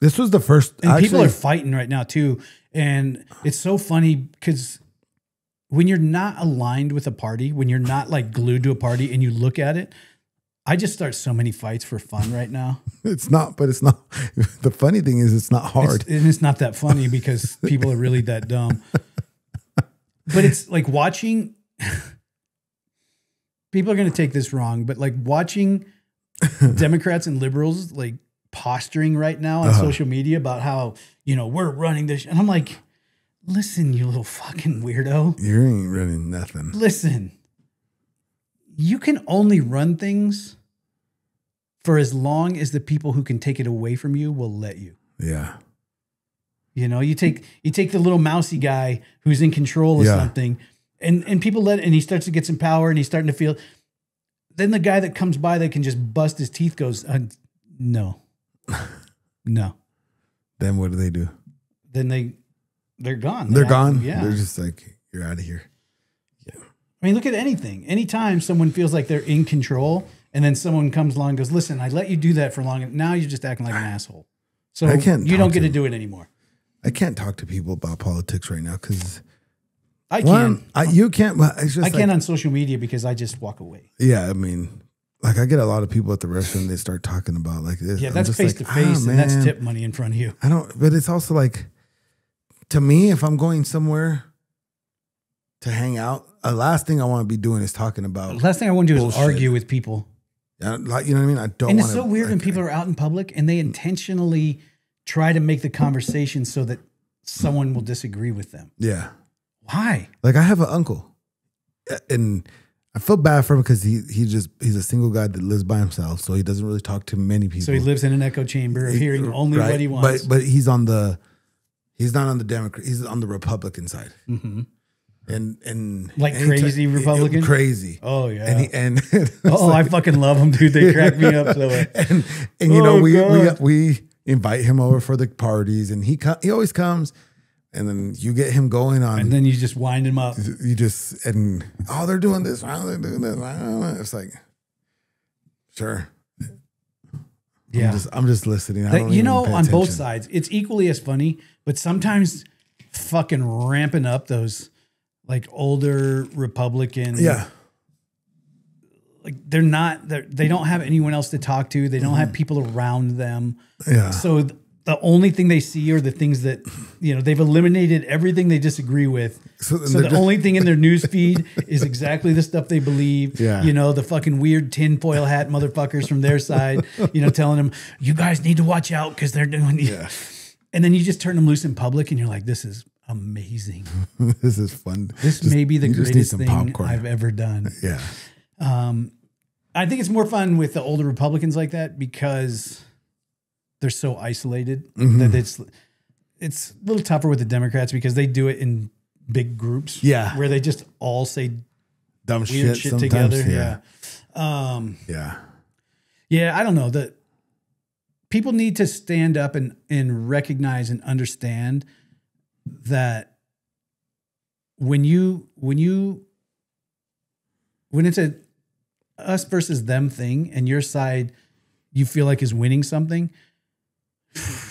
This was the first. And people are fighting right now too. And it's so funny because when you're not aligned with a party, when you're not like glued to a party and you look at it, I just start so many fights for fun right now. It's not. The funny thing is it's not hard. It's not that funny because people are really that dumb. But it's like watching, people are going to take this wrong, but like watching Democrats and liberals like posturing right now on social media about how, we're running this. And I'm like, listen, you little fucking weirdo. You ain't running nothing. Listen, you can only run things for as long as the people who can take it away from you will let you. Yeah. You take the little mousy guy who's in control of something and people let it, and he starts to get some power and he's starting to feel then the guy that comes by that can just bust his teeth goes, no. No. Then what do? Then they're gone. They're gone? Yeah. They're just like, you're out of here. Yeah. I mean, look at anything. Anytime someone feels like they're in control and then someone comes along and goes, listen, I let you do that for long. And now you're just acting like an asshole. So you don't get to do it anymore. I can't talk to people about politics right now because I can. You can't. It's just I can on social media because I just walk away. Yeah, I mean, like I get a lot of people at the restaurant. They start talking about like this. Yeah, that's face to face, and that's tip money in front of you. I don't. But it's also like, to me, if I'm going somewhere to hang out, the last thing I want to be doing is talking about. The last thing I want to do is argue with people. Like, you know what I mean? I don't. And it's so weird when people are out in public and they intentionally try to make the conversation so that someone will disagree with them. Yeah. Why? Like I have an uncle, and I feel bad for him because he's a single guy that lives by himself, so he doesn't really talk to many people. So he lives in an echo chamber, hearing only what he wants. But he's not on the Democrat. He's on the Republican side. Mm-hmm. And like crazy Republican, crazy. Oh yeah. And I fucking love them, dude. They crack me up so much. And you know we invite him over for the parties, and he always comes. And then you get him going on. And then you just wind him up. You just, they're doing this. They're doing this. It's like, sure. Yeah. I'm just listening. I don't even pay on both attention. sides, it's equally as funny, but sometimes fucking ramping up those like older Republican. Yeah. Like they don't have anyone else to talk to. They don't have people around them. Yeah. So the only thing they see are the things that, they've eliminated everything they dislagree with. So the only thing in their news feed is exactly the stuff they believe. Yeah. The fucking weird tinfoil hat motherfuckers from their side, telling them, you guys need to watch out because they're doing. Yeah. And then you just turn them loose in public and you're like, this is amazing. This is fun. This may be the greatest thing I've ever done. Yeah. I think it's more fun with the older Republicans like that because they're so isolated that it's a little tougher with the Democrats because they do it in big groups. Yeah. Where they just all say dumb weird shit together. Yeah. Yeah, I don't know. That people need to stand up and recognize and understand that when it's a us versus them thing and your side you feel like is winning something,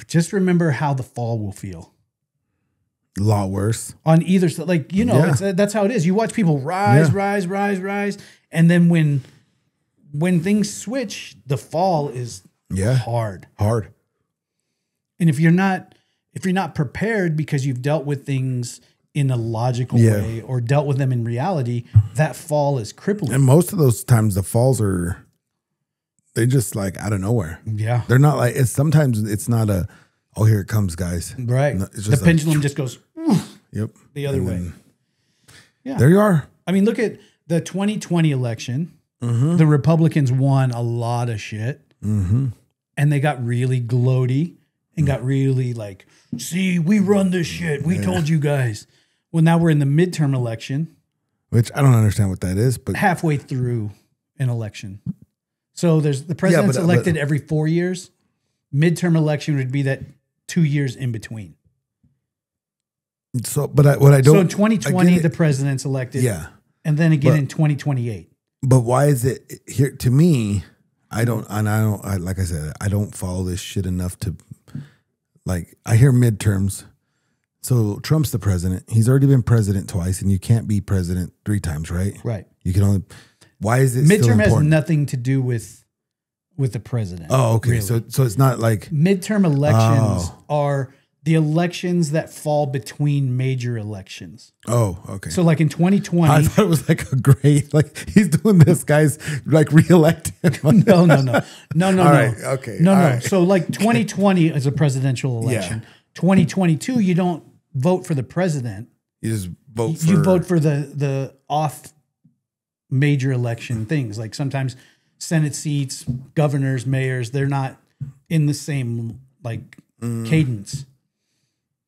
just remember how the fall will feel. A lot worse. On either side. Like, that's how it is. You watch people rise. And then when things switch, the fall is hard. And if you're not prepared because you've dealt with things in a logical way or dealt with them in reality, that fall is crippling. And most of those times the falls they just like out of nowhere. Yeah. They're not like, sometimes it's not here it comes, guys. Right. No, it's just the pendulum just goes the other way. Then, there you are. I mean, look at the 2020 election. The Republicans won a lot of shit. And they got really gloaty and got really like, see, we run this shit. We told you guys. Well, now we're in the midterm election. Which I don't understand what that is, but halfway through an election. So there's the president's elected every 4 years. Midterm election would be that 2 years in between. So, but what I don't. So in 2020, the president's elected. Yeah. And then again in 2028. But why is it here? To me, like I said, I don't follow this shit enough to, like, I hear midterms. So Trump's the president. He's already been president twice, and you can't be president 3 times, right? Right. You can only. Why is it midterm has nothing to do with the president? Oh, okay. Really. So it's not like midterm elections are the elections that fall between major elections. Oh, okay. So like in 2020, I thought it was like a great, like he's doing this, guys, like reelected. No. All right. Okay. No. Right. So like 2020 is a presidential election. 2022, you don't vote for the president. You just vote You vote for the off major election things. Like sometimes Senate seats, governors, mayors, they're not in the same like cadence.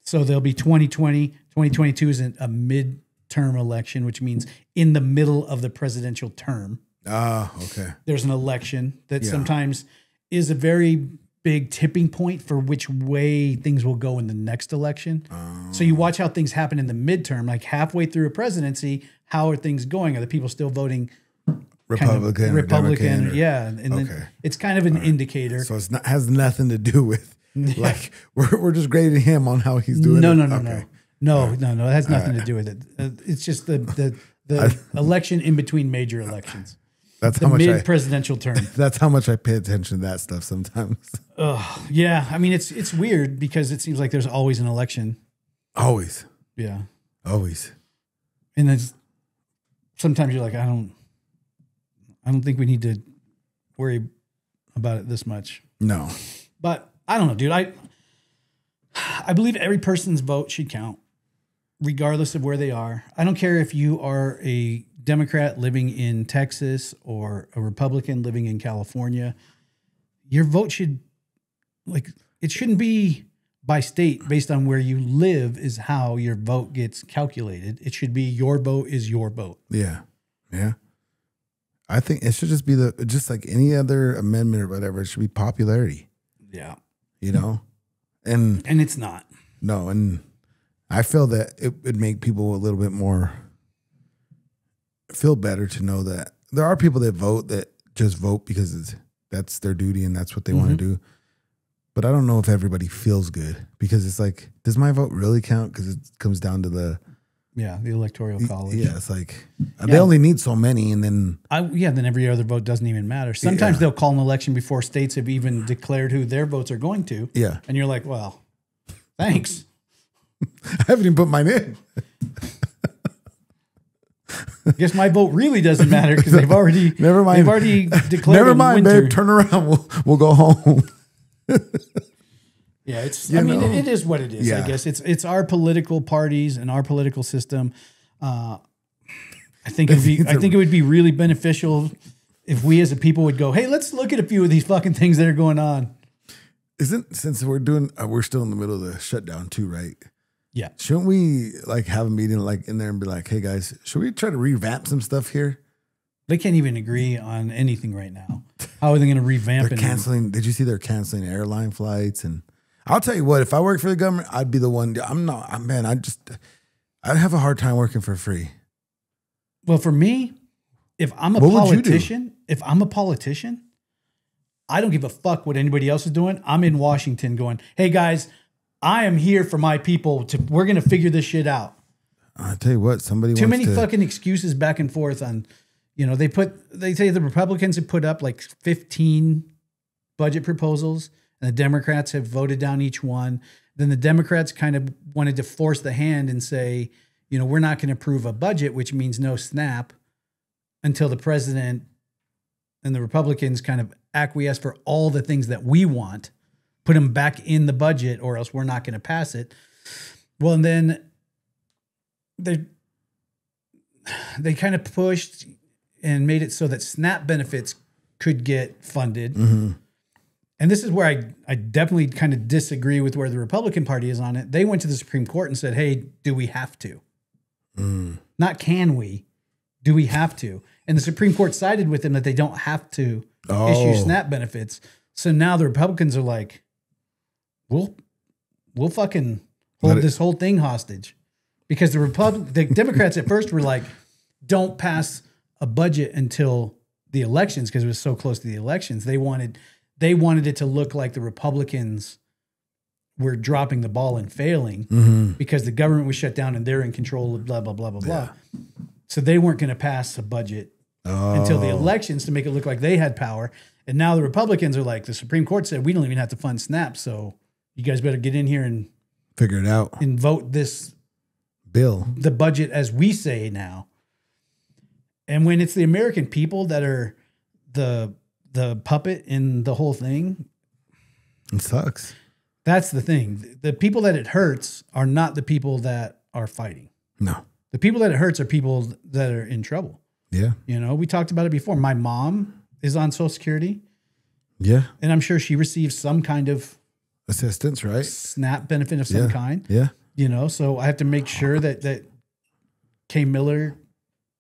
So there'll be 2020, 2022 is a midterm election, which means in the middle of the presidential term. Okay. There's an election that sometimes is a very big tipping point for which way things will go in the next election. So you watch how things happen in the midterm, like halfway through a presidency. How are things going? Are the people still voting Republican? Republican, yeah. And then it's kind of an indicator. So it's not has nothing to do with like we're just grading him on how he's doing. No. It has nothing to do with it. It's just the election in between major elections. That's the how much mid-presidential term. That's how much I pay attention to that stuff sometimes. Yeah. I mean, it's weird because it seems like there's always an election. Always. Yeah. Always. And then sometimes you're like, I don't think we need to worry about it this much. No. But I don't know, dude. I believe every person's vote should count, regardless of where they are. I don't care if you are a Democrat living in Texas or a Republican living in California. Your vote should, it shouldn't be by state based on where you live is how your vote gets calculated. It should be your vote is your vote. Yeah. Yeah. I think it should just be just like any other amendment or whatever. It should be popularity. Yeah. You know? And it's not. No. And I feel that it would make people a little bit more feel better to know that there are people that vote that just vote because that's their duty and that's what they want to do. But I don't know if everybody feels good because it's like, does my vote really count? Because it comes down to the electoral college. Yeah, it's like they only need so many, and then then every other vote doesn't even matter. Sometimes they'll call an election before states have even declared who their votes are going to. Yeah, and you're like, well, thanks. I haven't even put mine in. I guess my vote really doesn't matter because they've already never mind. They've already declared. Never mind, babe. Turn around. We'll go home. Yeah, it is what it is. Yeah. I guess it's our political parties and our political system. I think it would be really beneficial if we as a people would go, hey, let's look at a few of these fucking things that are going on. Since we're still in the middle of the shutdown too, right? Yeah. Shouldn't we have a meeting in there and be like, hey guys, should we try to revamp some stuff here? They can't even agree on anything right now. How are they going to revamp it? Canceling. Did you see they're canceling airline flights? And I'll tell you what, if I worked for the government, I'd be the one. I'd have a hard time working for free. Well, for me, if I'm a politician, I don't give a fuck what anybody else is doing. I'm in Washington going, hey guys, I am here for my people. We're going to figure this shit out. I'll tell you what, too many fucking excuses back and forth on, they say the Republicans have put up like 15 budget proposals and the Democrats have voted down each one. Then the Democrats kind of wanted to force the hand and say, we're not going to approve a budget, which means no SNAP until the president and the Republicans kind of acquiesce for all the things that we want, put them back in the budget or else we're not going to pass it. Well, and then they kind of pushed and made it so that SNAP benefits could get funded. Mm-hmm. And this is where I definitely kind of disagree with where the Republican Party is on it. They went to the Supreme Court and said, hey, do we have to? Not can we, do we have to? And the Supreme Court sided with them that they don't have to issue SNAP benefits. So now the Republicans are like, we'll fucking hold this whole thing hostage. Because the Democrats at first were like, don't pass a budget until the elections because it was so close to the elections. They wanted it to look like the Republicans were dropping the ball and failing because the government was shut down and they're in control of blah, blah, blah, blah, blah. So they weren't going to pass a budget until the elections to make it look like they had power. And now the Republicans are like, the Supreme Court said, we don't even have to fund SNAP. So you guys better get in here and figure it out and vote this bill, the budget as we say now. And when it's the American people that are the puppet in the whole thing, it sucks. That's the thing. The people that it hurts are not the people that are fighting. No. The people that it hurts are people that are in trouble. Yeah. We talked about it before. My mom is on Social Security. Yeah. And I'm sure she receives some kind of assistance, right? SNAP benefit of some kind. Yeah. So I have to make sure that Kay Miller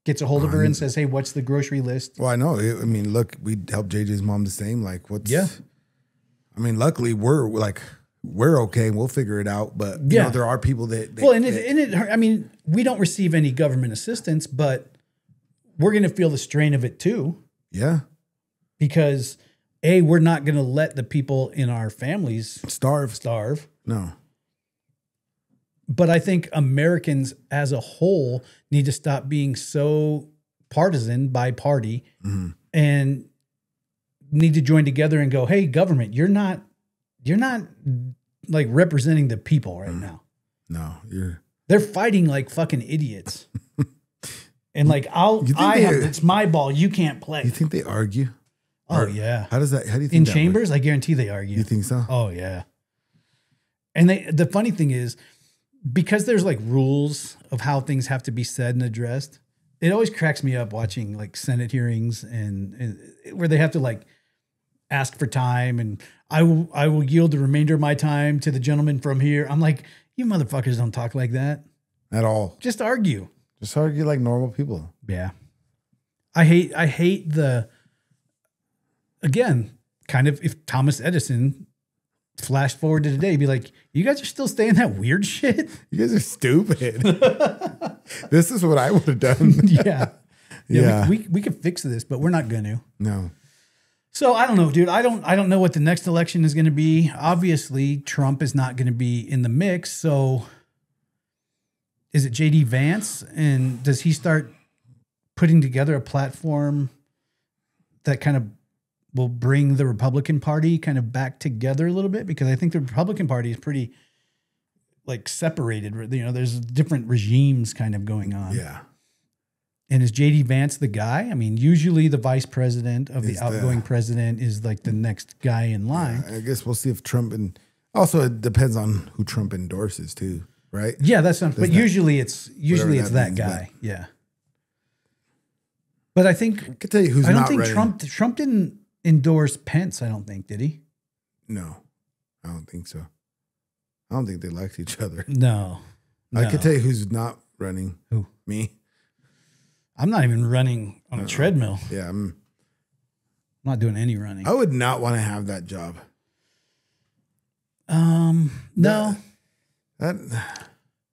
gets a hold of her and says, hey, what's the grocery list? Well, I know. I mean, look, we helped JJ's mom the same. Like, what's... Yeah. I mean, luckily, we're okay. We'll figure it out. But, you know, there are people that... I mean, we don't receive any government assistance, but we're going to feel the strain of it too. Yeah. Because, A, we're not going to let the people in our families starve. No. But I think Americans as a whole need to stop being so partisan by party and need to join together and go, hey, government, you're not like representing the people right now. No, they're fighting like fucking idiots. And like, it's my ball. You can't play. You think they argue? Oh, yeah. How do you think in that chambers? works? I guarantee they argue. You think so? Oh, yeah. And the funny thing is, because there's like rules of how things have to be said and addressed, it always cracks me up watching like Senate hearings and where they have to like ask for time and I will yield the remainder of my time to the gentleman from here. I'm like, you motherfuckers don't talk like that at all. Just argue. Just argue like normal people. Yeah. I hate again, kind of if Thomas Edison flash forward to today, be like, you guys are still staying that weird shit? You guys are stupid. This is what I would have done. Yeah. We could fix this, but we're not going to. No. So I don't know, dude. I don't know what the next election is going to be. Obviously, Trump is not going to be in the mix. So is it JD Vance? And does he start putting together a platform that kind of will bring the Republican Party kind of back together a little bit? Because I think the Republican Party is pretty like separated. You know, there's different regimes kind of going on. Yeah. And is JD Vance the guy? I mean, usually the vice president of the outgoing president is like the next guy in line. Yeah, I guess we'll see if Trump also it depends on who Trump endorses too, right? Yeah, that's not, but usually it's that guy. Yeah. But I think I can tell you who's I don't not think running. Trump didn't endorse Pence, I don't think, did he? No, I don't think so. I don't think they liked each other. No. I can tell you who's not running. Who? Me. I'm not even running on a treadmill. Yeah, I'm not doing any running. I would not want to have that job. No.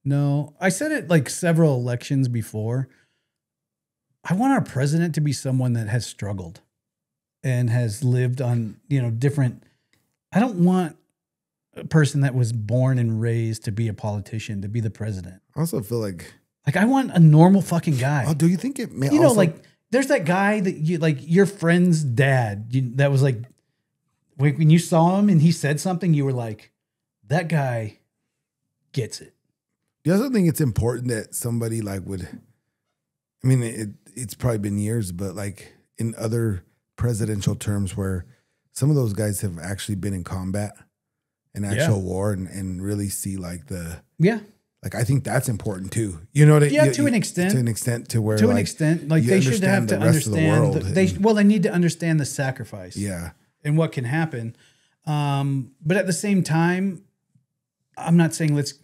No. I said it like several elections before. I want our president to be someone that has struggled and has lived on, different. I don't want a person that was born and raised to be a politician, to be the president. I also feel like I want a normal fucking guy. Oh, do you think it may there's that guy that you like your friend's dad that was like, when you saw him and he said something, you were like, that guy gets it. Do you also think it's important that somebody it's probably been years, but like in other presidential terms where some of those guys have actually been in combat and actual war and really see like I think that's important too. You know what I mean? To an extent. To an extent to where they should have to understand they need to understand the sacrifice. Yeah. And what can happen. But at the same time, I'm not saying let's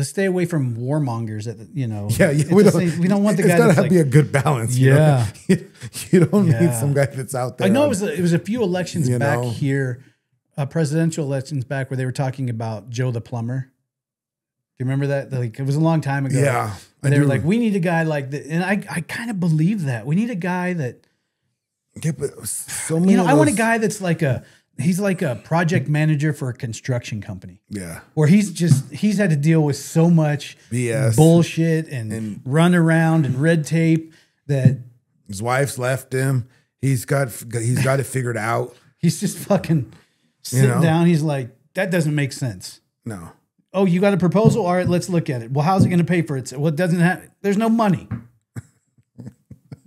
stay away from warmongers we don't want the guy that's to be a good balance. You don't need some guy that's out there. I know it was a few elections back here. Presidential elections back where they were talking about Joe the plumber. Do you remember that? Like it was a long time ago. Yeah. And they were like, we need a guy like that. And I kind of believe that. We need a guy that but so many I want a guy that's he's like a project manager for a construction company. Yeah. Where he's had to deal with so much BS bullshit and run around and red tape that his wife's left him. He's got it figured out. He's just fucking sitting down. He's like, that doesn't make sense. No. Oh, you got a proposal? All right, let's look at it. Well, how's it going to pay for it? Well, it doesn't have, there's no money.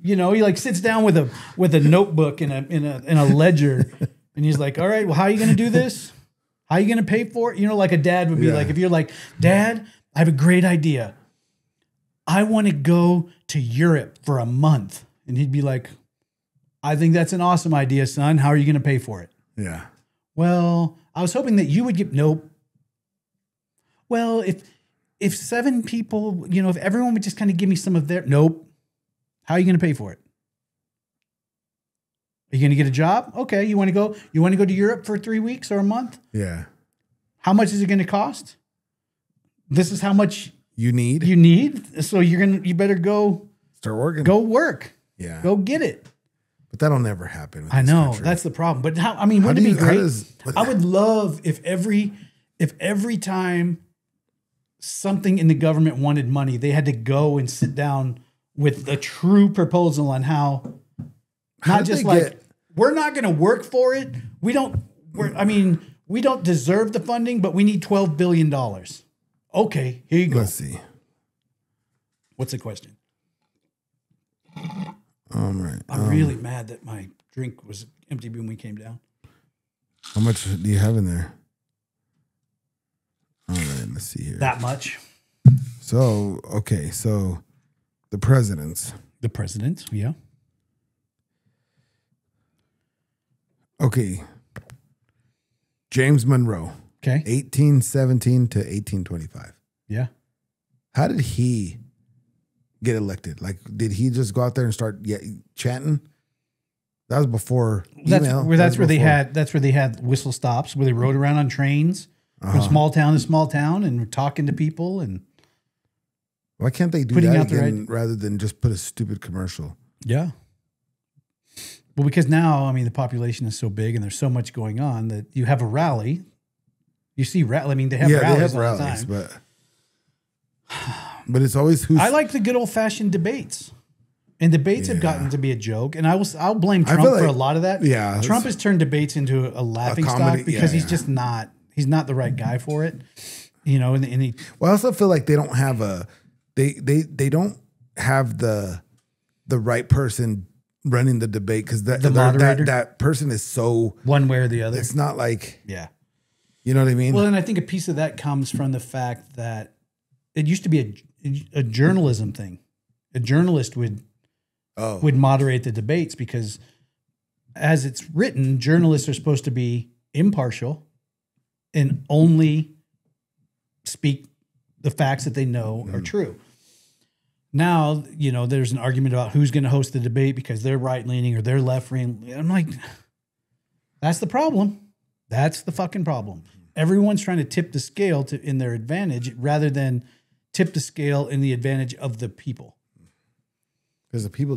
He like sits down with a notebook and a ledger and he's like, all right, well, how are you going to do this? How are you going to pay for it? Like a dad would be like, if you're like, Dad, I have a great idea. I want to go to Europe for a month. And he'd be like, I think that's an awesome idea, son. How are you going to pay for it? Yeah. Well, I was hoping that you would nope. Well, if if 7 people, if everyone would just kind of give me some of their, nope. How are you going to pay for it? Are you going to get a job? Okay. You want to go to Europe for 3 weeks or a month? Yeah. How much is it going to cost? This is how much you need. So you better go start working. Go work. Yeah. Go get it. But that'll never happen. I know. Country. That's the problem. But wouldn't it be great? I would love if every time something in the government wanted money, they had to go and sit down with a true proposal on how not just like, we're not going to work for it. We don't deserve the funding, but we need $12 billion. Okay, here you go. Let's see. What's the question? Right. I'm really mad that my drink was empty when we came down. How much do you have in there? All right, let's see here. That much. So, okay. So the presidents. The presidents, yeah. Okay. James Monroe. Okay. 1817 to 1825. Yeah. How did he get elected? Like, did he just go out there and start chanting? That was before email. That's where they had whistle stops where they rode around on trains from small town to small town and talking to people. And why can't they do that again rather than just put a stupid commercial? Yeah. Well, because now, the population is so big and there's so much going on that you have a rally. You see, they have rallies all the time. But it's always who's. I like the good old fashioned debates, and debates have gotten to be a joke. And I'll blame Trump for a lot of that. Yeah, Trump has turned debates into a laughing stock because he's just not. He's not the right guy for it. And he. Well, I also feel like they don't have they don't have the right person running the debate because that person is so one way or the other. It's not like You know what I mean? Well, and I think a piece of that comes from the fact that it used to be a journalism thing. A journalist would moderate the debates because, as it's written, journalists are supposed to be impartial and only speak the facts that they know are true. Now, there's an argument about who's going to host the debate because they're right-leaning or they're left-leaning. I'm like, that's the problem. That's the fucking problem. Everyone's trying to tip the scale in their advantage rather than tip the scale in the advantage of the people. Because the people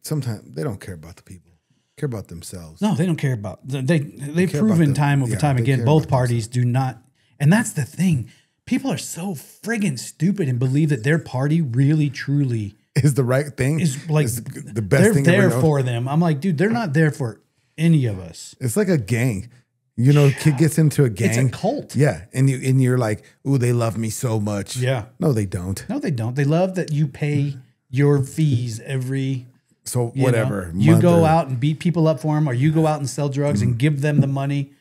sometimes they don't care about the people. They care about themselves. No, they don't care about they've proven time over time again, both parties do not. And that's the thing. People are so friggin' stupid and believe that their party really, truly is the right thing. Is like the best thing. They're there for them. I'm like, dude, they're not there for any of us. It's like a gang. Kid gets into a gang. It's a cult. Yeah. And you're like, ooh, they love me so much. Yeah. No, they don't. No, they don't. They love that you pay your fees every. So whatever. You go out and beat people up for them, or you go out and sell drugs and give them the money.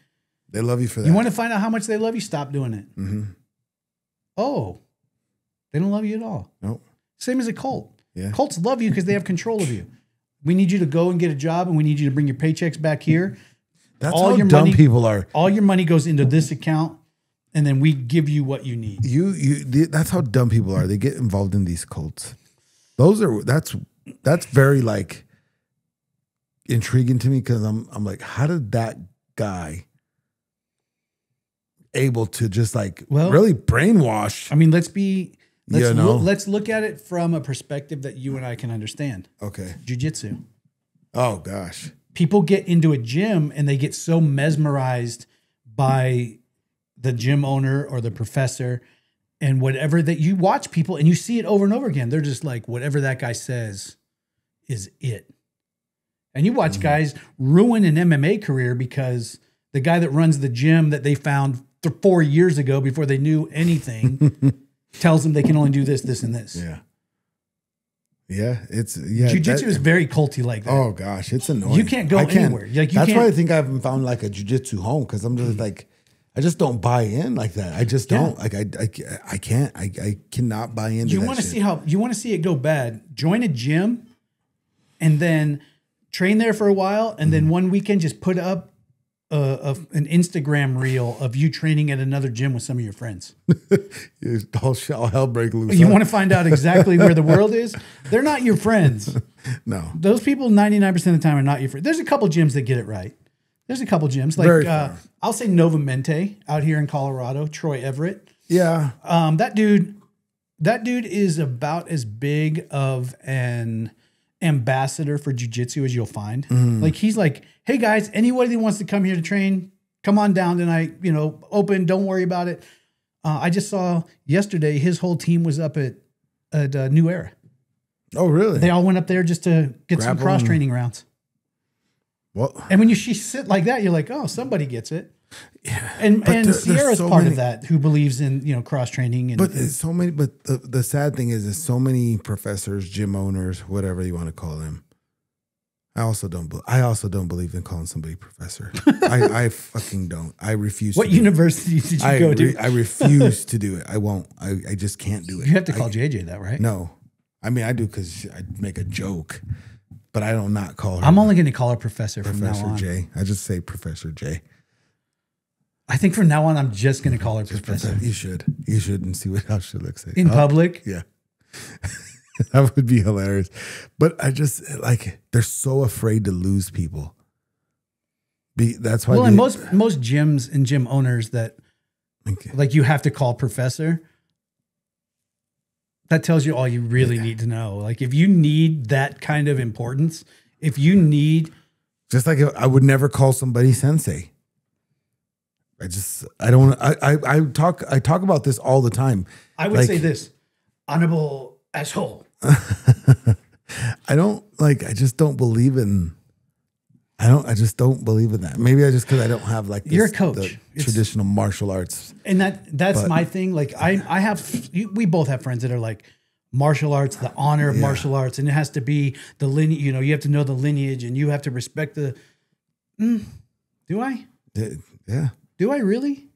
They love you for that. You want to find out how much they love you? Stop doing it. Mm-hmm. Oh, they don't love you at all. Nope. Same as a cult. Yeah. Cults love you because they have control of you. We need you to go and get a job, and we need you to bring your paychecks back here. That's all how dumb people are. All your money goes into this account, and then we give you what you need. That's how dumb people are. They get involved in these cults. That's very like intriguing to me because I'm like, how did that guy able to just really brainwash? Let's look at it from a perspective that you and I can understand. Okay. Jiu-jitsu. Oh gosh. People get into a gym and they get so mesmerized by the gym owner or the professor and whatever that you watch people and you see it over and over again. They're just like, whatever that guy says is it. And you watch guys ruin an MMA career because the guy that runs the gym that they found 4 years ago before they knew anything tells them they can only do this, this, and this. Yeah. Yeah, Jiu-jitsu is very culty like that. Oh gosh, it's annoying. You can't go anywhere. That's why I think I haven't found like a jiu-jitsu home because I'm just like, I just don't buy in like that. I just don't. Like I can't. I cannot buy into. You want to see it go bad? Join a gym, and then train there for a while, and then one weekend just put up an Instagram reel of you training at another gym with some of your friends. all hell break loose. You want to find out exactly where the world is? They're not your friends. No. Those people 99% of the time are not your friends. There's a couple gyms that get it right. There's a couple gyms. Like I'll say Nova Mente out here in Colorado, Troy Everett. Yeah. That dude is about as big of an ambassador for jiu-jitsu as you'll find. Like he's like, hey guys, anybody that wants to come here to train, come on down tonight, open, don't worry about it. I just saw yesterday his whole team was up at New Era. Oh, really? They all went up there just to get some cross training rounds. Well, and when she sit like that, you're like, oh, somebody gets it. Yeah. And Sierra's part of that, who believes in cross training. But there's so many. But the sad thing is, there's so many professors, gym owners, whatever you want to call them. I also don't believe in calling somebody professor. I fucking don't. I refuse. What university did you go to? I refuse to do it. I won't. I just can't do it. You have to call JJ that, right? No, I mean I do because I make a joke, but I don't not call her. I'm only going to call her Professor from now on. J. I just say Professor J. I think from now on, I'm just going to call her Professor. You should and see what else she looks like in public. Yeah. That would be hilarious. But I just they're so afraid to lose people. That's why. Well, and most gyms and gym owners that you have to call professor. That tells you all you really need to know. Like if you need that kind of importance, if you need, just like I would never call somebody sensei. I talk about this all the time. I would say this, honorable asshole. I just don't believe in that. Maybe because I don't have you're a coach. Traditional martial arts. And that's my thing. Like we both have friends that are like martial arts, the honor of martial arts. And it has to be the lineage, you have to know the lineage and you have to respect the, do I? Yeah. Do I really?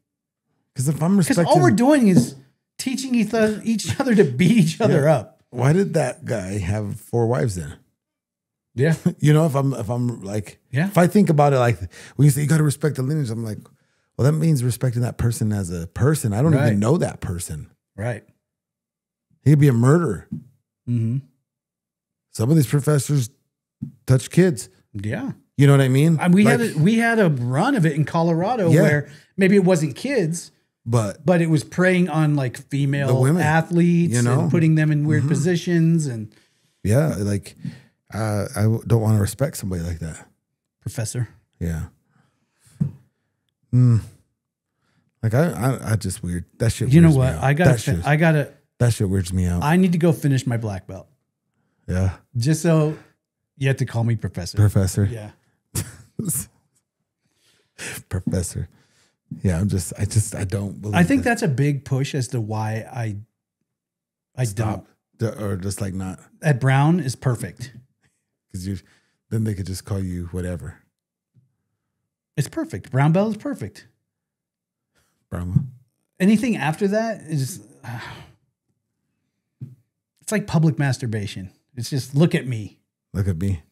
Because if I'm respecting, all we're doing is teaching each other to beat each other up. Why did that guy have 4 wives then? Yeah. If I think about it, like when you say you got to respect the lineage, I'm like, well, that means respecting that person as a person. I don't even know that person. Right. He could be a murderer. Mm-hmm. Some of these professors touch kids. Yeah. You know what I mean? And we had a run of it in Colorado where maybe it wasn't kids, but it was preying on like female athletes and putting them in weird positions and I don't want to respect somebody like that. Professor. Yeah. Like I just weird. That shit. You know what? That shit weirds me out. I need to go finish my black belt. Yeah. Just so you have to call me Professor. Professor. Yeah. Professor. Yeah. I don't believe. I think that's a big push as to why I stop or just like not at Brown is perfect. Because then they could just call you whatever. It's perfect. Brown belt is perfect. Brahma. Anything after that is it's like public masturbation. It's just look at me. Look at me.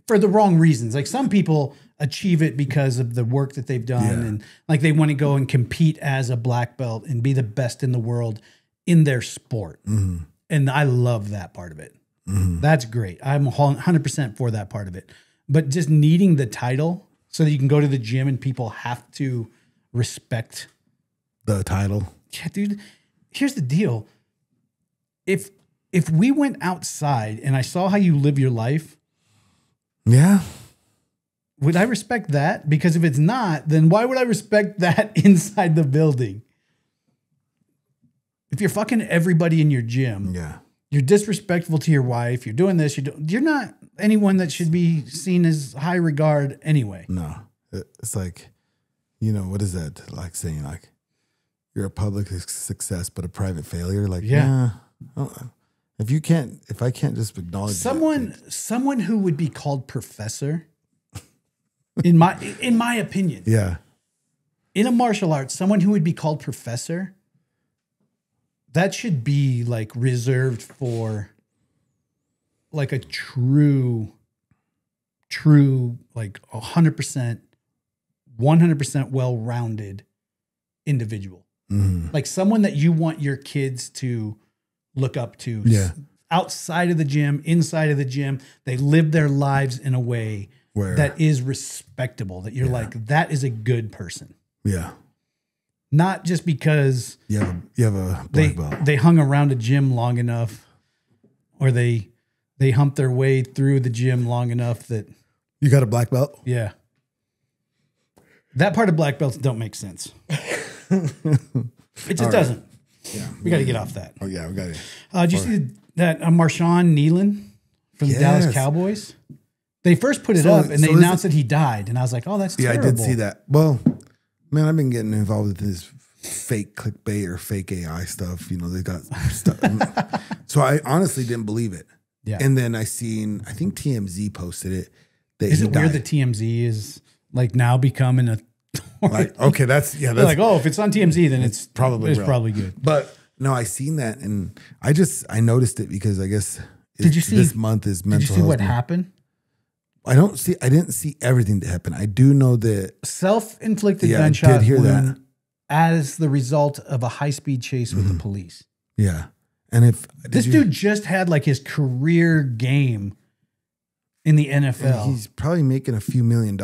For the wrong reasons. Like some people achieve it because of the work that they've done and like they want to go and compete as a black belt and be the best in the world in their sport. Mm-hmm. And I love that part of it. Mm-hmm. That's great. I'm 100% for that part of it. But just needing the title so that you can go to the gym and people have to respect the title. Yeah, dude. Here's the deal. If we went outside and I saw how you live your life, yeah, would I respect that? Because if it's not, then why would I respect that inside the building? If you're fucking everybody in your gym, you're disrespectful to your wife, you're doing this, you're not anyone that should be seen as high regard anyway. No. It's like, what is that like saying? Like, you're a public success, but a private failure. Like, if I can't just acknowledge someone who would be called professor, in my opinion, in a martial arts, someone who would be called professor, that should be like reserved for like a true, like 100% 100% well-rounded individual. Like someone that you want your kids to look up to. Yeah. Outside of the gym, inside of the gym, they live their lives in a way that is respectable, that you're like, that is a good person. Yeah. Not just because you have a black belt. They hung around a gym long enough, or they humped their way through the gym long enough that you got a black belt. Yeah, that part of black belts don't make sense. It just doesn't. Yeah, we got to get off that. Oh yeah, we got it. Did you see that Marshawn Nealon from the Dallas Cowboys? They first put it up and they announced that he died, and I was like, "Oh, that's terrible." I did see that. Well, man, I've been getting involved with this fake clickbait or fake AI stuff. You know, they got stuff. So I honestly didn't believe it. Yeah. And then I think TMZ posted it. Is it weird that TMZ is like now becoming a like, okay, that's like, oh, if it's on TMZ, then it's probably good. But no, I seen that and I noticed it because I guess this month is mental health. Did you see what happened? I didn't see everything that happened. I do know that self-inflicted gunshot wound as the result of a high-speed chase with the police. Yeah. And if this dude just had like his career game in the NFL. He's probably making a few $1 million.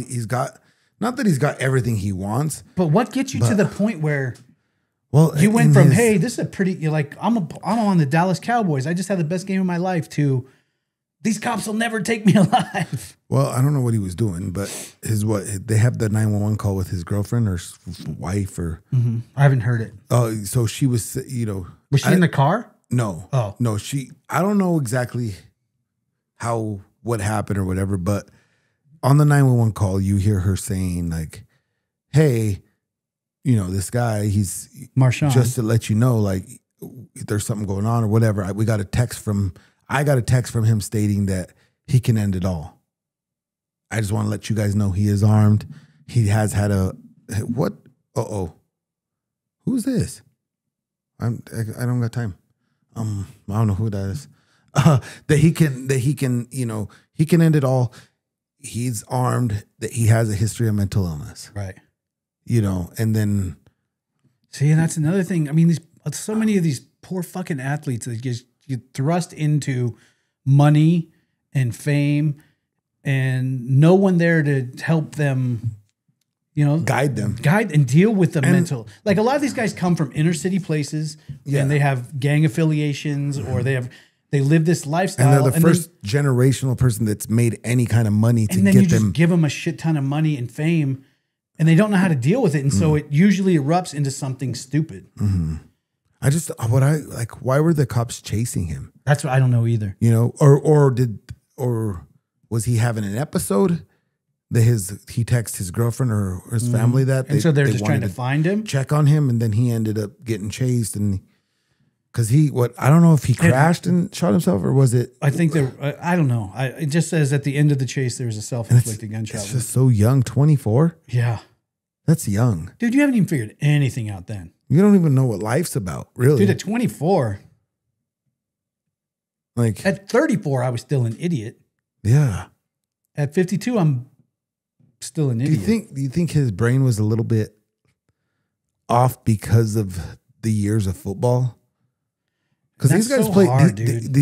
He's got, not that he's got everything he wants. But what gets you to the point where you went from, hey, this is you're like, I'm on the Dallas Cowboys. I just had the best game of my life, to these cops will never take me alive. Well, I don't know what he was doing, but they have the 911 call with his girlfriend or wife or. I haven't heard it. Oh, so she was, Was she in the car? No. Oh. No, I don't know exactly what happened or whatever, but on the 911 call, you hear her saying like, hey, this guy, he's Marshawn. Just to let you know, like, if there's something going on or whatever. I got a text from him stating that he can end it all. I just want to let you guys know he is armed. He has had what? Who's this? I don't got time. I don't know who that is. That he can end it all. He's armed, that he has a history of mental illness. Right. And then. See, and that's another thing. I mean, so many of these poor fucking athletes that get thrust into money and fame and no one there to help them, guide and deal with the mental. Like a lot of these guys come from inner city places and they have gang affiliations or they live this lifestyle. And they're the first generational person that's made any kind of money to get them. And then you just give them a shit ton of money and fame and they don't know how to deal with it. And so it usually erupts into something stupid. Mm-hmm. Why were the cops chasing him? That's what I don't know either. Or was he having an episode that he texted his girlfriend or his family that? So they're just trying to find him? Check on him, and then he ended up getting chased and because I don't know if he crashed and shot himself or was it? I think I don't know. It just says at the end of the chase, there was a self-inflicted gunshot. It's just so young, 24? Yeah. That's young. Dude, you haven't even figured anything out then. You don't even know what life's about, really. Dude, at 24, like at 34, I was still an idiot. Yeah. At 52, I'm still an idiot. Do you think his brain was a little bit off because of the years of football? Because these guys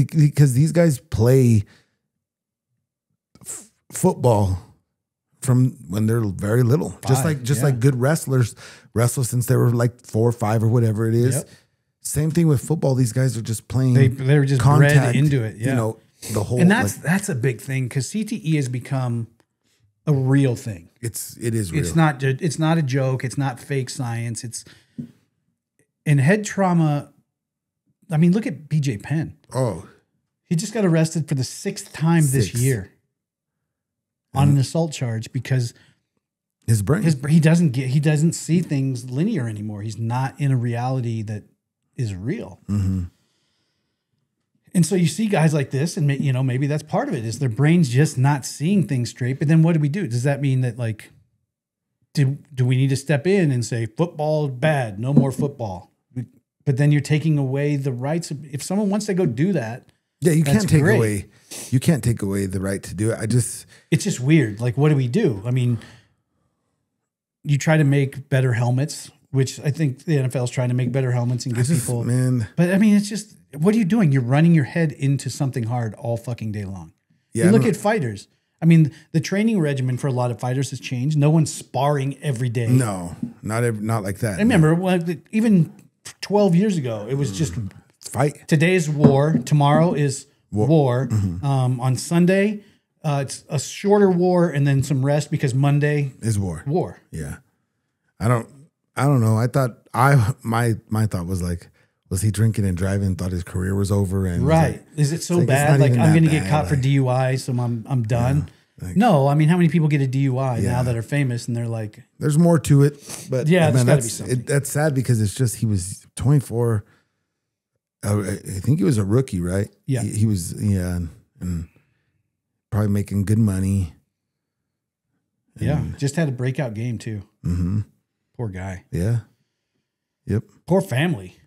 because these guys play football from when they're very little, just like good wrestlers wrestle since they were like 4 or 5 or whatever it is. Yep. Same thing with football. These guys are just playing. They were just bred into it. Yeah. The whole, and that's a big thing because CTE has become a real thing. It is real. It's not a joke. It's not fake science. In head trauma. I mean, look at BJ Penn. Oh, he just got arrested for the 6th time this year on an assault charge because his brain. He doesn't see things linear anymore. He's not in a reality that is real. Mm-hmm. And so you see guys like this, and maybe that's part of it is their brain's just not seeing things straight. But then what do we do? Does that mean that like, do we need to step in and say football is bad, no more football? But then you're taking away the rights. If someone wants to go do that, you can't take away. You can't take away the right to do it. It's just weird. Like, what do we do? I mean, you try to make better helmets, which I think the NFL is trying to make better helmets and give people. Man. But I mean, it's just, what are you doing? You're running your head into something hard all fucking day long. Yeah, you look at fighters. I mean, the training regimen for a lot of fighters has changed. No one's sparring every day. No, not like that. I remember even 12 years ago, it was just fight. Today's war. Tomorrow is war. On Sunday, it's a shorter war and then some rest because Monday is war. War. Yeah. I don't know. I thought my thought was like, was he drinking and driving? Thought his career was over, and right? Like, is it so bad? Like I'm going to get caught for DUI, so I'm done. Yeah, like, no, I mean, how many people get a DUI now that are famous, and they're like, there's more to it, but yeah, man, there's got to be something. That's sad because it's just he was 24. I think he was a rookie, right? Yeah, he was. Yeah, and probably making good money. Yeah, just had a breakout game too. Mm-hmm. Poor guy. Yeah. Yep. Poor family.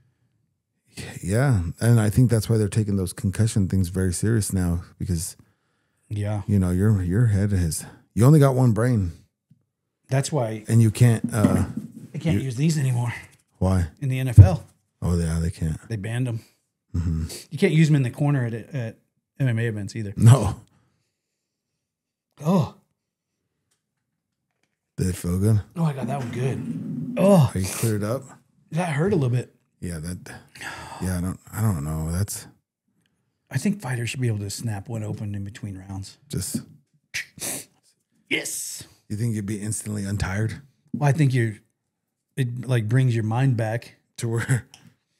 Yeah, and I think that's why they're taking those concussion things very serious now because, yeah, you know, your head is, you only got one brain. That's why, and you can't. They can't use these anymore. Why? In the NFL. Oh yeah, they can't. They banned them. Mm-hmm. You can't use them in the corner at MMA events either. No. Oh. Did it feel good? Oh, I got that one good. Oh, are you cleared up? That hurt a little bit. Yeah, I don't know. I think fighters should be able to snap one open in between rounds. Just yes. You think you'd be instantly untired? Well, I think it like brings your mind back to where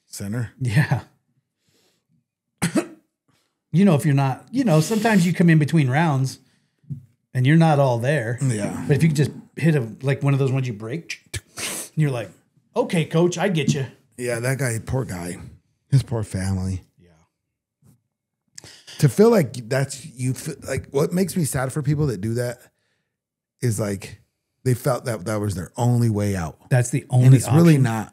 center. Yeah. You know, if you're not, you know, sometimes you come in between rounds and you're not all there. Yeah. But if you could just hit like one of those ones you break, and you're like, okay, coach, I get you. Yeah, that guy, poor guy, his poor family. Yeah. To feel like like what makes me sad for people that do that is like they felt that was their only way out. That's the only and it's option. Really not.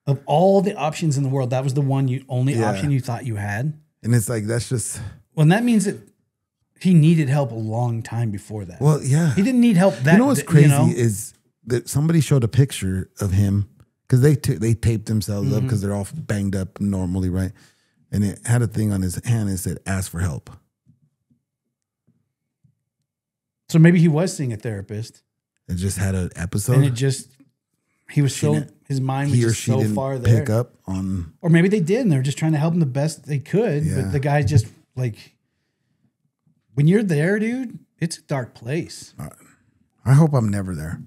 Of all the options in the world, that was the one only option you thought you had. And it's like, that's just. Well, and that means that he needed help a long time before that. Well, yeah. He didn't need help that. You know what's crazy is that somebody showed a picture of him because they taped themselves up because they're all banged up normally, right? And it had a thing on his hand that said, ask for help. So maybe he was seeing a therapist. It just had an episode. And he was his mind was just so far there. Pick up on. Or maybe they did and they were just trying to help him the best they could. Yeah. But the guy just like, when you're there, dude, it's a dark place. I hope I'm never there.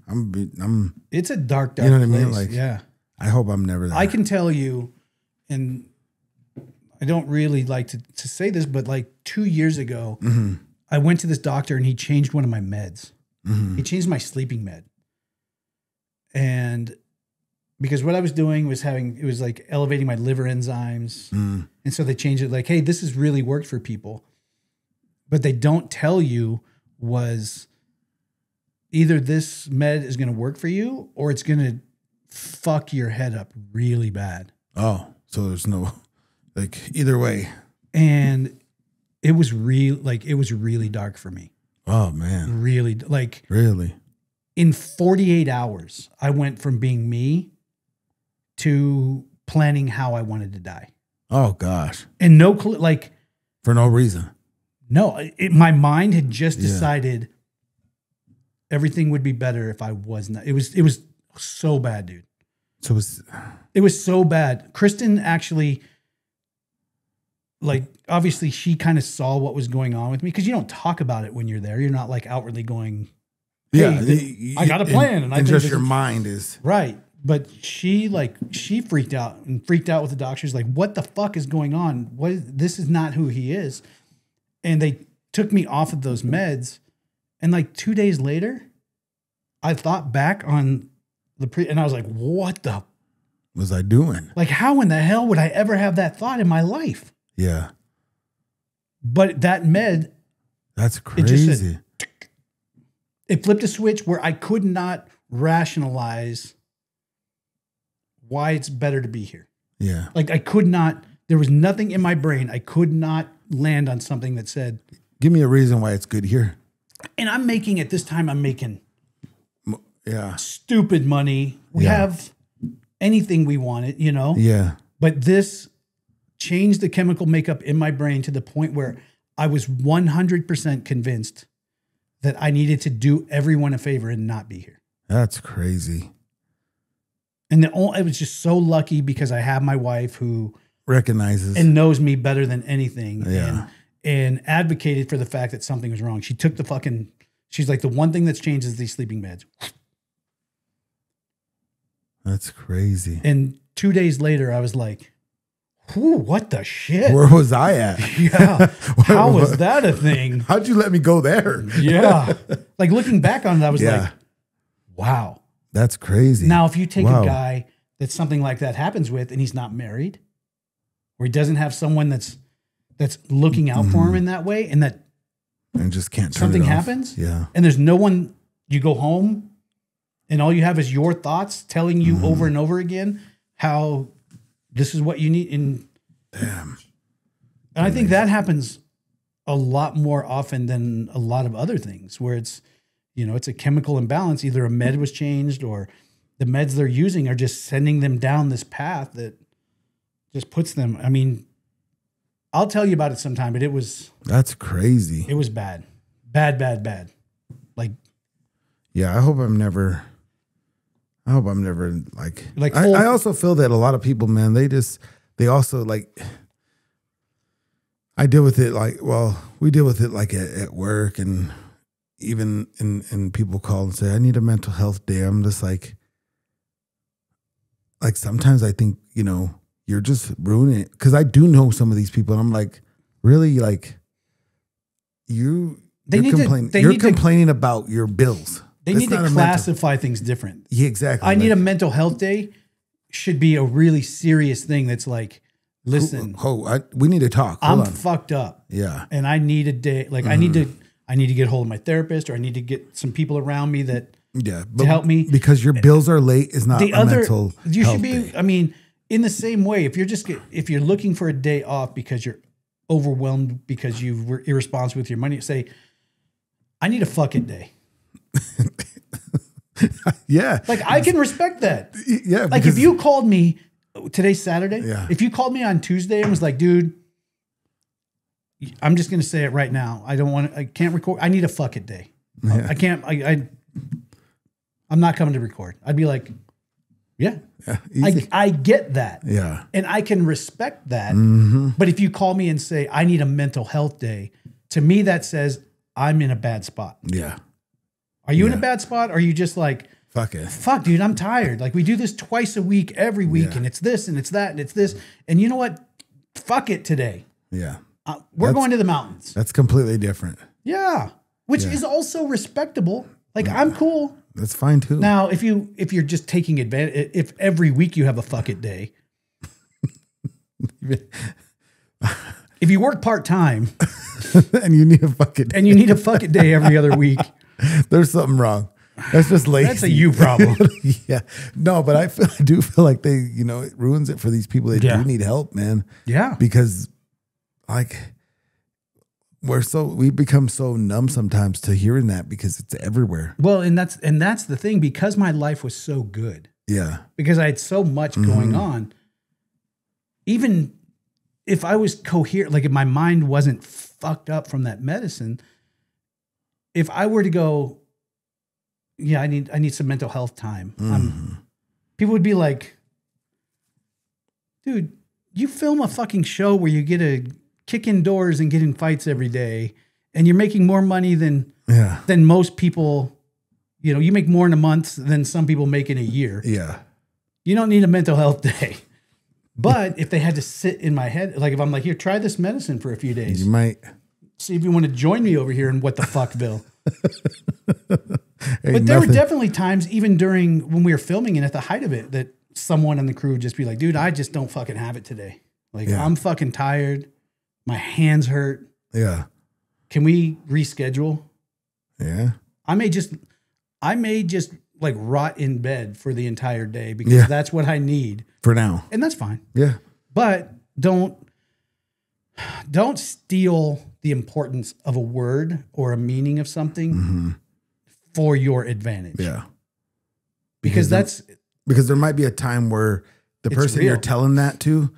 It's a dark place. You know what I mean? Like, yeah. I hope I'm never there. I can tell you, and I don't really like to say this, but like 2 years ago, I went to this doctor and he changed one of my meds. He changed my sleeping med. And because what I was doing was it was like elevating my liver enzymes. And so they changed it like, hey, this has really worked for people. But they don't tell you was either this med is going to work for you or it's going to fuck your head up really bad. Oh, so there's no, like, either way. And it was really dark for me. Oh man. Really, like, really. In 48 hours, I went from being me to planning how I wanted to die. Oh gosh. And for no reason. No, my mind had just decided everything would be better if I was not. It was so bad, dude. So it was so bad. Kristen actually, like, obviously she kind of saw what was going on with me because you don't talk about it when you're there. You're not like outwardly going, hey, I got a plan. And I think just your mind is. Right. But she freaked out with the doctor. She's like, what the fuck is going on? This is not who he is. And they took me off of those meds. And like 2 days later, I thought back on and I was like, what the was I doing? Like, how in the hell would I ever have that thought in my life? Yeah. But that med. That's crazy. It flipped a switch where I could not rationalize why it's better to be here. Yeah. Like I could not, there was nothing in my brain. I could not land on something that said, give me a reason why it's good here. And I'm making, at this time, I'm making stupid money. We have anything we wanted, you know? Yeah. But this changed the chemical makeup in my brain to the point where I was 100% convinced that I needed to do everyone a favor and not be here. That's crazy. And I was just so lucky because I have my wife who recognizes and knows me better than anything. Yeah. And advocated for the fact that something was wrong. She took she's like, the one thing that's changed is these sleeping beds. That's crazy. And 2 days later, I was like, whew, what the shit? Where was I at? Yeah. How was that a thing? How'd you let me go there? Yeah. Like looking back on it, I was like, wow. That's crazy. Now, if you take a guy that something like that happens with and he's not married, or he doesn't have someone that's looking out for him in that way, and just can't turn something it off. happens, and there's no one, you go home and all you have is your thoughts telling you over and over again how this is what you need. And I think that happens a lot more often than a lot of other things where it's, it's a chemical imbalance. Either a med was changed or the meds they're using are just sending them down this path that just puts them, I mean, I'll tell you about it sometime, but that's crazy. It was bad. Bad. Like, yeah, I hope I'm never like I also feel that a lot of people, man, they also like, we deal with it like at work, and even in people call and say, I need a mental health day. I'm just like sometimes I think, you're just ruining it. Cause I do know some of these people and I'm like, really? Like you're complaining about your bills. They need to classify things different. Yeah, exactly. I need a mental health day should be a really serious thing. That's like, listen, we need to talk. I'm fucked up. Yeah. And I need a day. Like I need to get hold of my therapist, or I need to get some people around me to help me. Because your bills are late is not mental you health should be, day. I mean, in the same way, if you're looking for a day off because you're overwhelmed because you were irresponsible with your money, say, I need a fucking day. Yeah. Like I can respect that. Yeah. Like if you called me, today's Saturday. Yeah. If you called me on Tuesday and was like, dude, I'm just going to say it right now. I can't record. I need a fucking day. Yeah. I can't, I'm not coming to record. I'd be like, yeah, I get that. Yeah. And I can respect that. Mm-hmm. But if you call me and say, I need a mental health day, to me, that says I'm in a bad spot. Yeah. Are you in a bad spot? Or are you just like, fuck it. Fuck, dude, I'm tired. Like we do this twice a week, every week, and it's this and it's that and it's this. And you know what? Fuck it today. Yeah. We're going to the mountains. That's completely different. Yeah. Which is also respectable. Like I'm cool. That's fine too. Now, if you're just taking advantage, if every week you have a fuck it day, if you work part-time and you need a fuck it day every other week, there's something wrong. That's just lazy. That's a you problem. Yeah. No, but I do feel like it ruins it for these people that do need help, man. Yeah. Because like we become so numb sometimes to hearing that because it's everywhere. Well, and that's the thing, because my life was so good. Yeah. Because I had so much going on. Even if I was coherent, like if my mind wasn't fucked up from that medicine, if I were to go, yeah, I need some mental health time. People would be like, dude, you film a fucking show where you get to kick indoors and get in fights every day, and you're making more money than most people. You make more in a month than some people make in a year. Yeah. You don't need a mental health day. But if they had to sit in my head, like if I'm like, here, try this medicine for a few days. You might see if you want to join me over here in what the fuckville. But there were definitely times, even during when we were filming and at the height of it, that someone on the crew would just be like, dude, I just don't fucking have it today. Like I'm fucking tired. My hands hurt. Yeah. Can we reschedule? Yeah. I may just like rot in bed for the entire day because that's what I need for now. And that's fine. Yeah. But don't steal the importance of a word or a meaning of something for your advantage. Yeah. because there might be a time where the person you're telling that to,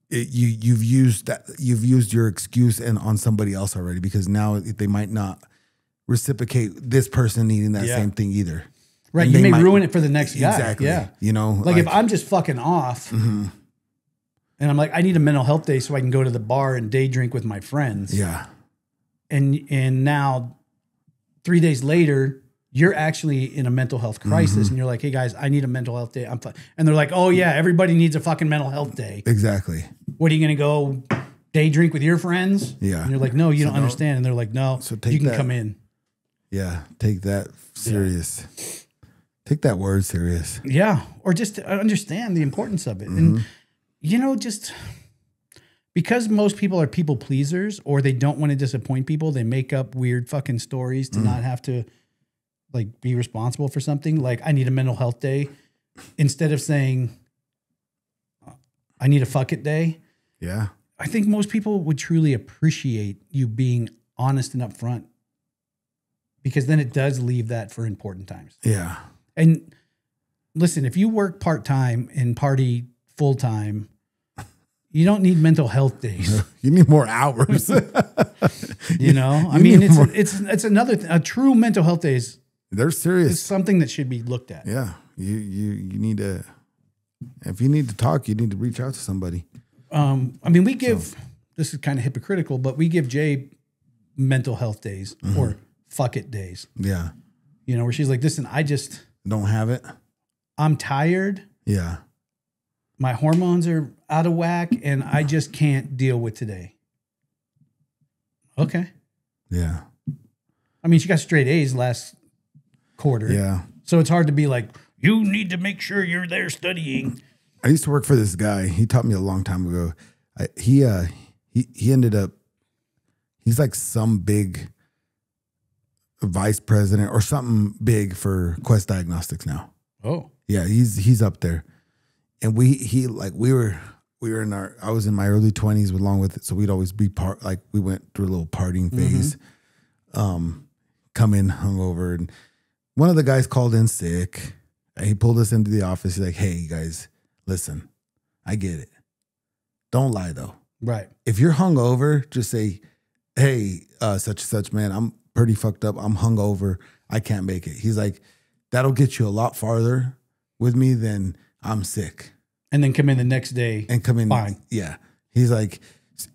you've used your excuse and on somebody else already, because now they might not reciprocate this person needing that same thing either. Right. And you may ruin it for the next guy. Exactly. Yeah. You know, like if I'm just fucking off and I'm like, I need a mental health day so I can go to the bar and day drink with my friends. Yeah. And now 3 days later, you're actually in a mental health crisis and you're like, hey guys, I need a mental health day. And they're like, oh yeah, everybody needs a fucking mental health day. Exactly. What are you going to go day drink with your friends? Yeah. And you're like, no, you don't understand. And they're like, no, so you can come in. Yeah. Take that serious. Yeah. Take that word serious. Yeah. Or just understand the importance of it. And, you know, just because most people are people pleasers or they don't want to disappoint people, they make up weird fucking stories to not have to like be responsible for something. Like, I need a mental health day. Instead of saying, I need a fuck it day. Yeah. I think most people would truly appreciate you being honest and upfront, because then it does leave that for important times. Yeah. And listen, if you work part-time and party full-time, you don't need mental health days. You need more hours. You know, I mean, it's another a true mental health days. They're serious. It's something that should be looked at. Yeah. You need to, if you need to talk, you need to reach out to somebody. I mean, we give, this is kind of hypocritical, but we give Jay mental health days or fuck it days. Yeah. You know, where she's like, listen, I just don't have it. I'm tired. Yeah. My hormones are out of whack and I just can't deal with today. Okay. Yeah. I mean, she got straight A's last quarter. Yeah. So it's hard to be like, you need to make sure you're there studying. I used to work for this guy. He taught me a long time ago. He ended up, he's like some big vice president or something big for Quest Diagnostics now. Oh. Yeah, he's up there. And we were in I was in my early 20s along with it, so we'd always be we went through a little partying phase. Come in hungover, and one of the guys called in sick. And he pulled us into the office. He's like, "Hey guys, listen, I get it. Don't lie though. Right. If you're hungover, just say, hey, such and such, man, I'm pretty fucked up. I'm hungover. I can't make it." He's like, that'll get you a lot farther with me than I'm sick. And then come in the next day and come in fine. Yeah. He's like,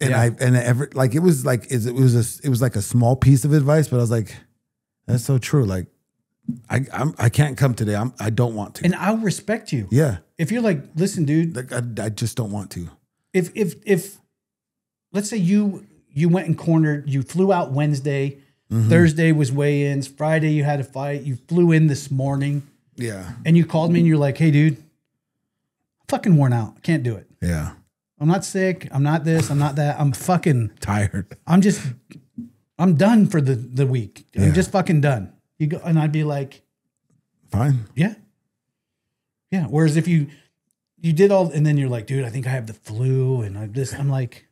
it was like a small piece of advice, but I was like, that's so true. Like, I can't come today. I don't want to. And I'll respect you. Yeah. If you're like, listen, dude, like, I just don't want to. If let's say you went and cornered, you flew out Wednesday, Thursday was weigh-ins, Friday you had a fight, you flew in this morning. Yeah. And you called me and you're like, hey dude, I'm fucking worn out. I can't do it. Yeah. I'm not sick. I'm not this. I'm not that. I'm fucking tired. I'm done for the week. Yeah. I'm just fucking done. You go, and I'd be like, fine. Yeah. Yeah. Whereas if you did all, and then you're like, dude, I think I have the flu and I'm like,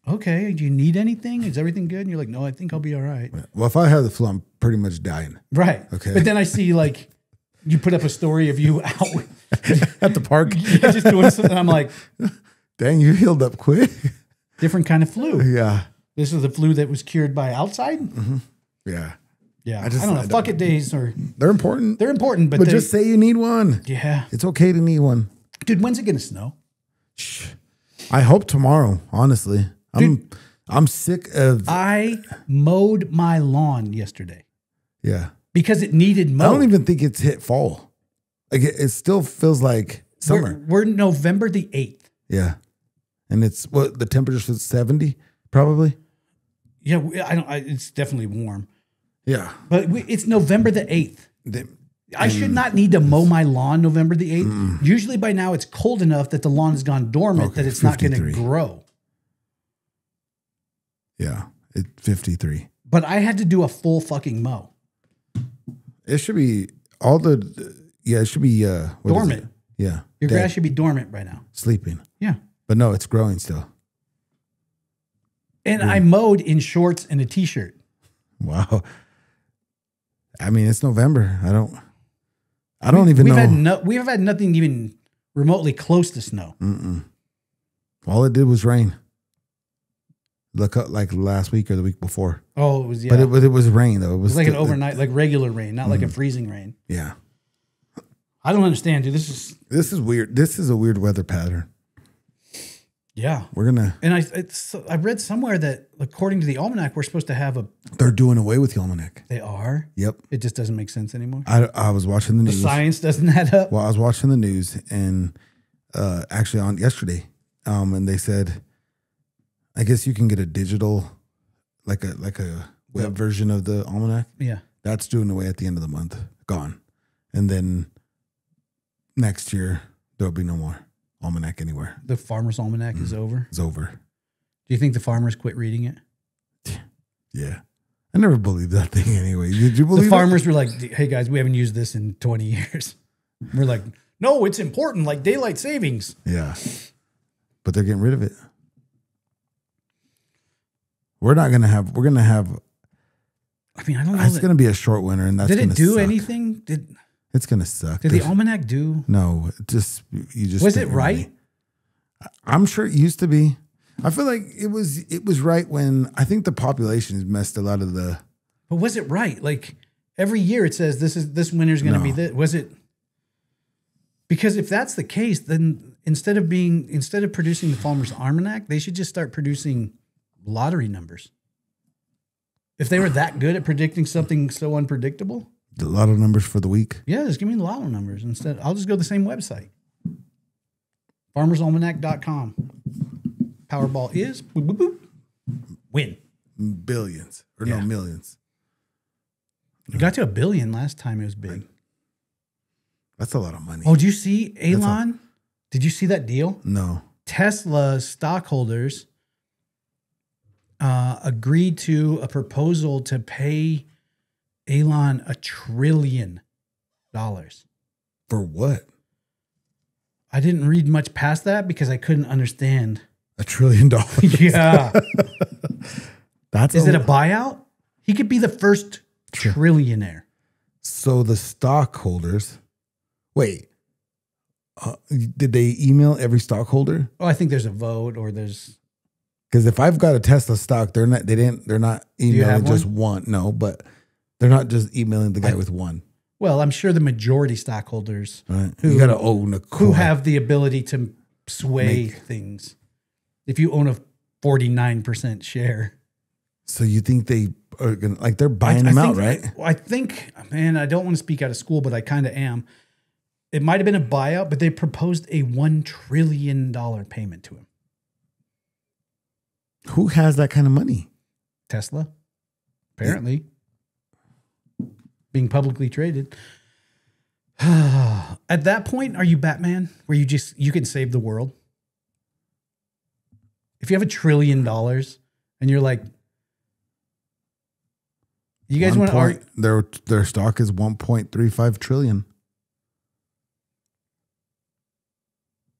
okay, do you need anything? Is everything good? And you're like, no, I think I'll be all right. Well, if I have the flu, I'm pretty much dying. Right. Okay. But then I see like, you put up a story of you out at the park, just doing something. I'm like, dang, you healed up quick. Different kind of flu. Yeah. This is the flu that was cured by outside. Yeah. Yeah. I don't know. Fuck it days they're important. They're important, but just say you need one. Yeah. It's okay to need one. Dude, when's it going to snow? I hope tomorrow, honestly. Dude, I'm sick of... I mowed my lawn yesterday. Yeah. Because it needed mowed. I don't even think it's hit fall. Like it still feels like summer. We're November the 8th. Yeah. And it's the temperature's 70 probably. Yeah, it's definitely warm. Yeah. But it's November the 8th. I should not need to mow my lawn November the 8th. Usually by now it's cold enough that the lawn has gone dormant that it's 53. Not going to grow. Yeah, it's 53. But I had to do a full fucking mow. It should be it should be dormant. Yeah. Your grass should be dormant right now. Sleeping. Yeah. But no, it's growing still. And I mowed in shorts and a t-shirt. Wow. I mean, it's November. I don't even know. We've had nothing even remotely close to snow. All it did was rain. Look up like last week or the week before. Oh, it was, But it was rain though. It was like an overnight, like regular rain, not like a freezing rain. Yeah. I don't understand, dude. This is weird. This is a weird weather pattern. Yeah. We're gonna. And I read somewhere that according to the almanac, we're supposed to have They're doing away with the almanac. They are. Yep. It just doesn't make sense anymore. I was watching the news. The science doesn't add up. Well, I was watching the news and actually on yesterday, and they said, I guess you can get a digital, like a web version of the almanac. Yeah. That's doing away at the end of the month. Gone. And then next year there'll be no more almanac anywhere. The farmer's almanac is over. It's over. Do you think the farmers quit reading it? Yeah. I never believed that thing anyway. Did you believe the farmers were like, hey guys, we haven't used this in 20 years. We're like, no, it's important, like daylight savings. Yeah. But they're getting rid of it. We're going to have, I mean, I don't know. It's going to be a short winter and that's going to Did it do suck. anything? It's going to suck. Did the almanac do? No, you just. Was it right? I'm sure it used to be. I feel like it was right when I think the population has messed a lot of the. But was it right? Like every year it says this winter's going to be this. Was it? Because if that's the case, then instead of producing the farmer's almanac, they should just start producing lottery numbers. If they were that good at predicting something so unpredictable. The lotto numbers for the week? Yeah, just give me the lotto numbers instead. I'll just go to the same website. Farmersalmanac.com. Powerball is boop, boop, boop. Win. Billions. Or no, millions. It got to $1 billion last time it was big. That's a lot of money. Oh, did you see Elon? Did you see that deal? No. Tesla stockholders agreed to a proposal to pay Elon $1 trillion. For what? I didn't read much past that because I couldn't understand. $1 trillion. Yeah. Is it a buyout? He could be the first trillionaire. So the stockholders, wait, did they email every stockholder? Oh, I think there's a vote or there's. Because if I've got a Tesla stock, they're not emailing just one. No, but they're not just emailing the guy with one. Well, I'm sure the majority stockholders you got to own a coin. Who have the ability to sway things. If you own a 49% share. So you think they are going to, they're buying them out, right? I think, man, I don't want to speak out of school, but I kind of am. It might have been a buyout, but they proposed a $1 trillion payment to him. Who has that kind of money? Tesla, apparently. Being publicly traded. At that point, are you Batman? Where you can save the world? If you have $1 trillion and you're like, you guys want to argue? Their stock is 1.35 trillion.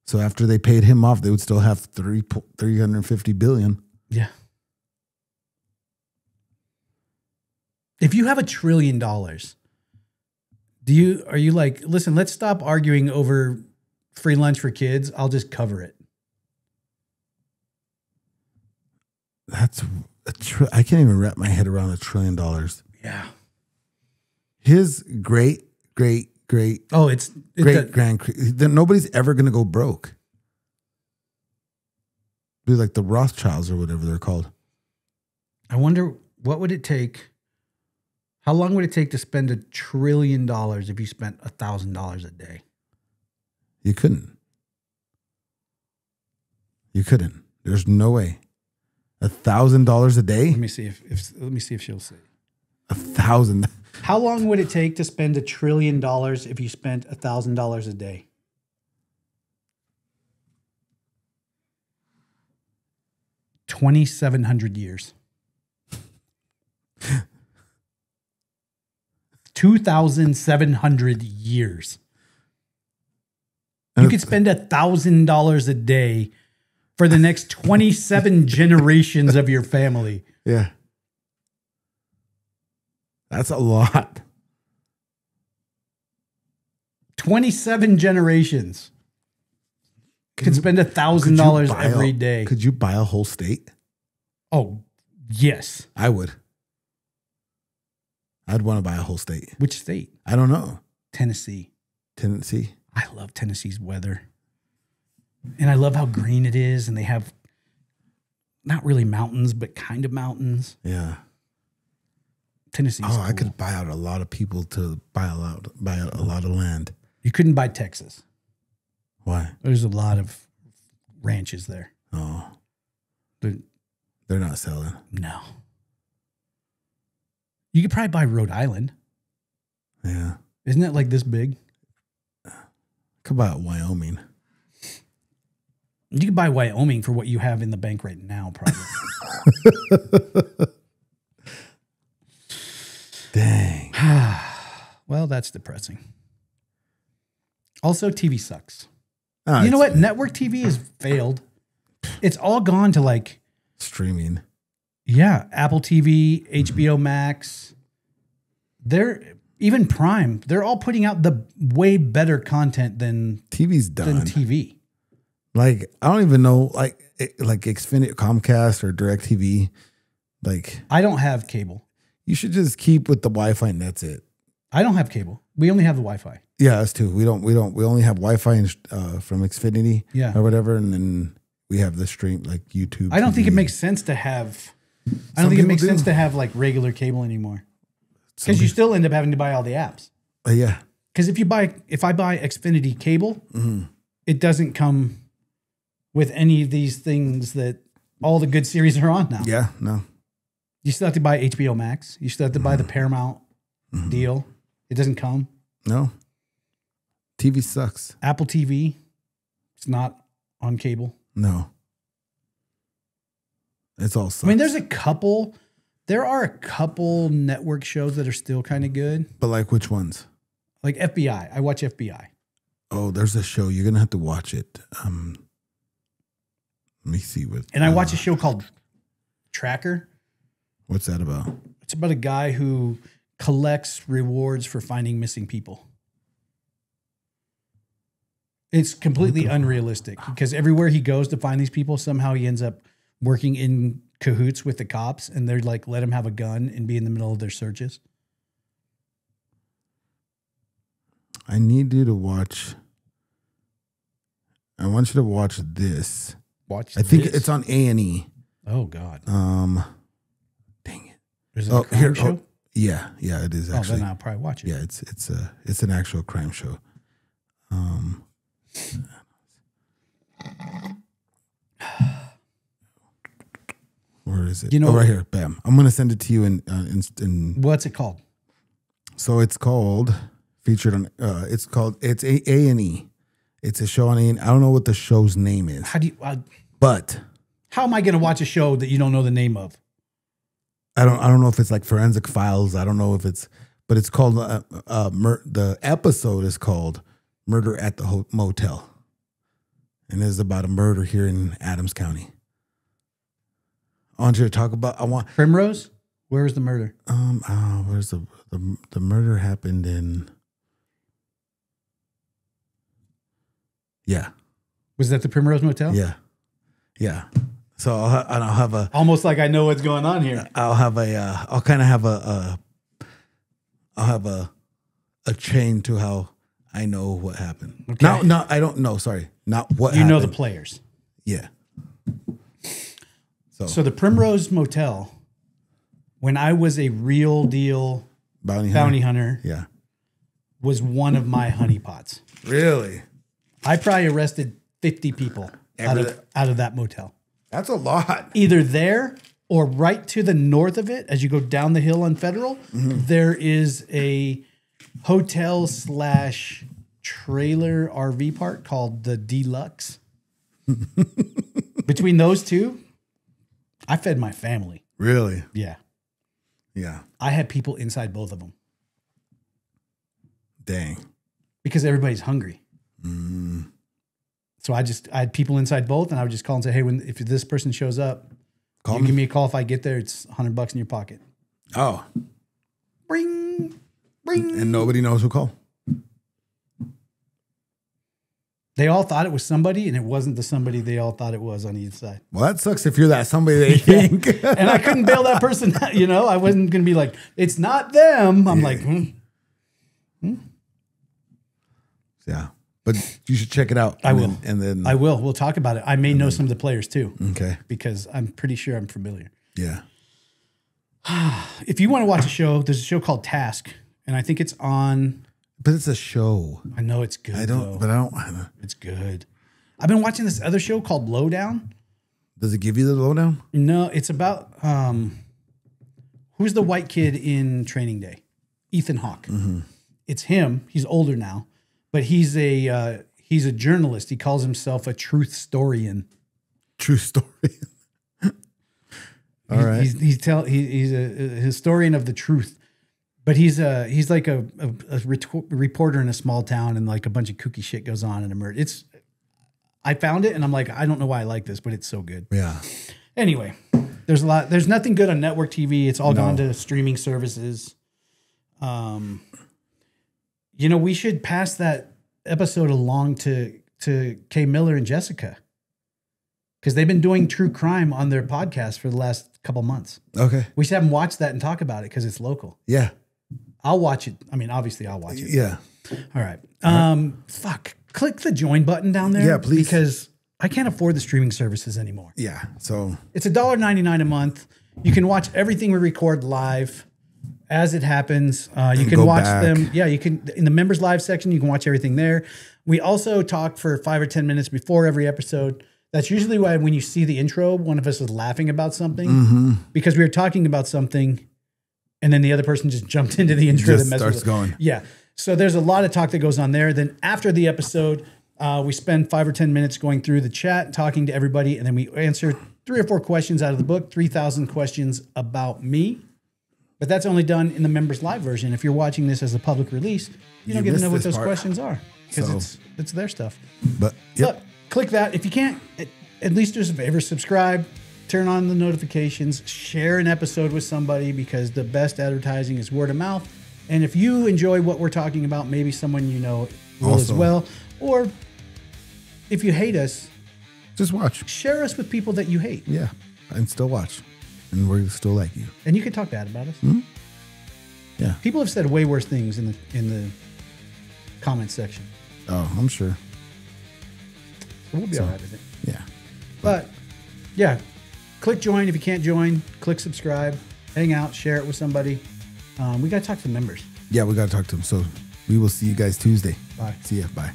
So after they paid him off, they would still have 350 billion. Yeah. If you have $1 trillion, are you like, listen, let's stop arguing over free lunch for kids. I'll just cover it. That's I can't even wrap my head around $1 trillion. Yeah. His great great nobody's ever going to go broke. Be like the Rothschilds or whatever they're called. I wonder what would it take? How long would it take to spend $1 trillion if you spent $1,000 a day? You couldn't. There's no way. $1,000 a day? Let me see if she'll say. 1,000. How long would it take to spend $1 trillion if you spent $1,000 a day? $2,700 years. 2,700 years. You could spend $1,000 a day for the next 27 generations of your family. Yeah. That's a lot. 27 generations could spend $1,000 every day. Could you buy a whole state? Oh, yes. I would. I'd want to buy a whole state. Which state? I don't know. Tennessee. Tennessee. I love Tennessee's weather. And I love how green it is. And they have not really mountains, but kind of mountains. Yeah. Tennessee's cool. I could buy out a lot of people to buy a lot of land. You couldn't buy Texas. Why? There's a lot of ranches there. Oh. They're not selling. No. You could probably buy Rhode Island. Yeah. Isn't it like this big? Could buy Wyoming. You could buy Wyoming for what you have in the bank right now, probably. Dang. Well, that's depressing. Also, TV sucks. Oh, you know what? Network TV has failed. It's all gone to like streaming. Yeah, Apple TV, HBO Max. Even Prime. They're all putting out the way better content than TV's done. Than TV. Like I don't even know, like Xfinity, Comcast, or DirecTV. Like I don't have cable. You should just keep with the Wi-Fi and that's it. I don't have cable. We only have the Wi-Fi. Yeah, us too. We only have Wi-Fi from Xfinity, or whatever, and then we have the stream like YouTube. I don't TV. think it makes sense to have. I don't think it makes sense to have like regular cable anymore, because you still end up having to buy all the apps. Yeah. Because if I buy Xfinity cable, it doesn't come with any of these things that all the good series are on now. Yeah. No. You still have to buy HBO Max. You still have to buy the Paramount deal. It doesn't come. No. TV sucks. Apple TV, it's not on cable. No. It's all sucks. I mean, there are a couple network shows that are still kind of good. But like which ones? Like FBI. I watch FBI. Oh, there's a show. You're going to have to watch it. Let me see what. And I watch a show called Tracker. What's that about? It's about a guy who collects rewards for finding missing people. It's completely unrealistic because everywhere he goes to find these people, somehow he ends up working in cahoots with the cops, and they're like, let him have a gun and be in the middle of their searches. I need you to watch. I want you to watch this. I think it's on A&E. Oh God. Dang it. Is it a crime show? Yeah, it is actually. Oh, then I'll probably watch it. Yeah, it's an actual crime show. Where is it? Right here. Bam. I'm gonna send it to you in What's it called? So it's called featured on. It's A&E. It's a show on A&E. I don't know what the show's name is. But how am I gonna watch a show that you don't know the name of? I don't know if it's like Forensic Files. I don't know if it's, but it's called the episode is called Murder at the Motel, and it's about a murder here in Adams County. I want you to talk about. Primrose. Where is the murder? Where's the murder happened in? Yeah. Was that the Primrose Motel? Yeah. Yeah. So I'll have a almost like I know what's going on here. I'll have a chain to how I know what happened. Okay. No, I don't know. Sorry, not what you happened. know the players. Yeah. So the Primrose Motel, when I was a real deal bounty hunter, yeah, was one of my honeypots. Really? I probably arrested 50 people out of that motel. That's a lot. Either there or right to the north of it, as you go down the hill on Federal, there is a hotel / trailer RV park called the Deluxe. Between those two, I fed my family. Really? Yeah. Yeah. I had people inside both of them. Dang. Because everybody's hungry. So I had people inside both, and I would just call and say, hey, if this person shows up, give me a call. If I get there, it's $100 in your pocket. Oh. Bring. And nobody knows who called. They all thought it was somebody, and it wasn't the somebody they all thought it was on each side. Well, that sucks if you're that somebody they think. And I couldn't bail that person out, you know? I wasn't going to be like, it's not them. I'm like, Yeah. But you should check it out. I will. And then I will. We'll talk about it. I may know some of the players too. Okay. Because I'm pretty sure I'm familiar. Yeah. If you want to watch a show, there's a show called Task, and I think it's on. But it's a show. I know it's good. I don't. It's good. I've been watching this other show called Lowdown. Does it give you the lowdown? No, it's about who's the white kid in Training Day? Ethan Hawke. Mm-hmm. It's him. He's older now, but he's a journalist. He calls himself a truth historian. True story. All right. He's a historian of the truth, but he's like a reporter in a small town, and like a bunch of kooky shit goes on in a murder. I found it, and I'm like, I don't know why I like this, but it's so good. Yeah. Anyway, there's nothing good on network TV. It's all gone to streaming services. You know, we should pass that episode along to Kay Miller and Jessica, because they've been doing true crime on their podcast for the last couple months. Okay. We should have them watch that and talk about it because it's local. Yeah. I'll watch it. I mean, obviously I'll watch it. Yeah. All right. Fuck. Click the join button down there. Yeah, please. Because I can't afford the streaming services anymore. Yeah. So it's $1.99 a month. You can watch everything we record live as it happens. You can watch them. Yeah, you can in the members live section. You can watch everything there. We also talk for 5 or 10 minutes before every episode. That's usually why when you see the intro, one of us is laughing about something because we were talking about something, and then the other person just jumped into the intro that starts going. Yeah. So there's a lot of talk that goes on there. Then after the episode, we spend 5 or 10 minutes going through the chat, talking to everybody, and then we answer 3 or 4 questions out of the book, 3,000 questions about me. But that's only done in the members live version. If you're watching this as a public release, you don't get to know what those questions are because it's their stuff. But Look, click that. If you can't, at least do us a favor, subscribe, turn on the notifications, share an episode with somebody, because the best advertising is word of mouth. And if you enjoy what we're talking about, maybe someone you know will as well. Or if you hate us, just watch. Share us with people that you hate. Yeah, and still watch. And we're still like you. And you can talk bad about us. Mm-hmm. Yeah. People have said way worse things in the comment section. Oh, I'm sure. So we'll be all right with it. Yeah. But yeah, click join if you can't join. Click subscribe. Hang out. Share it with somebody. We got to talk to the members. Yeah, we got to talk to them. So we will see you guys Tuesday. Bye. See ya. Bye.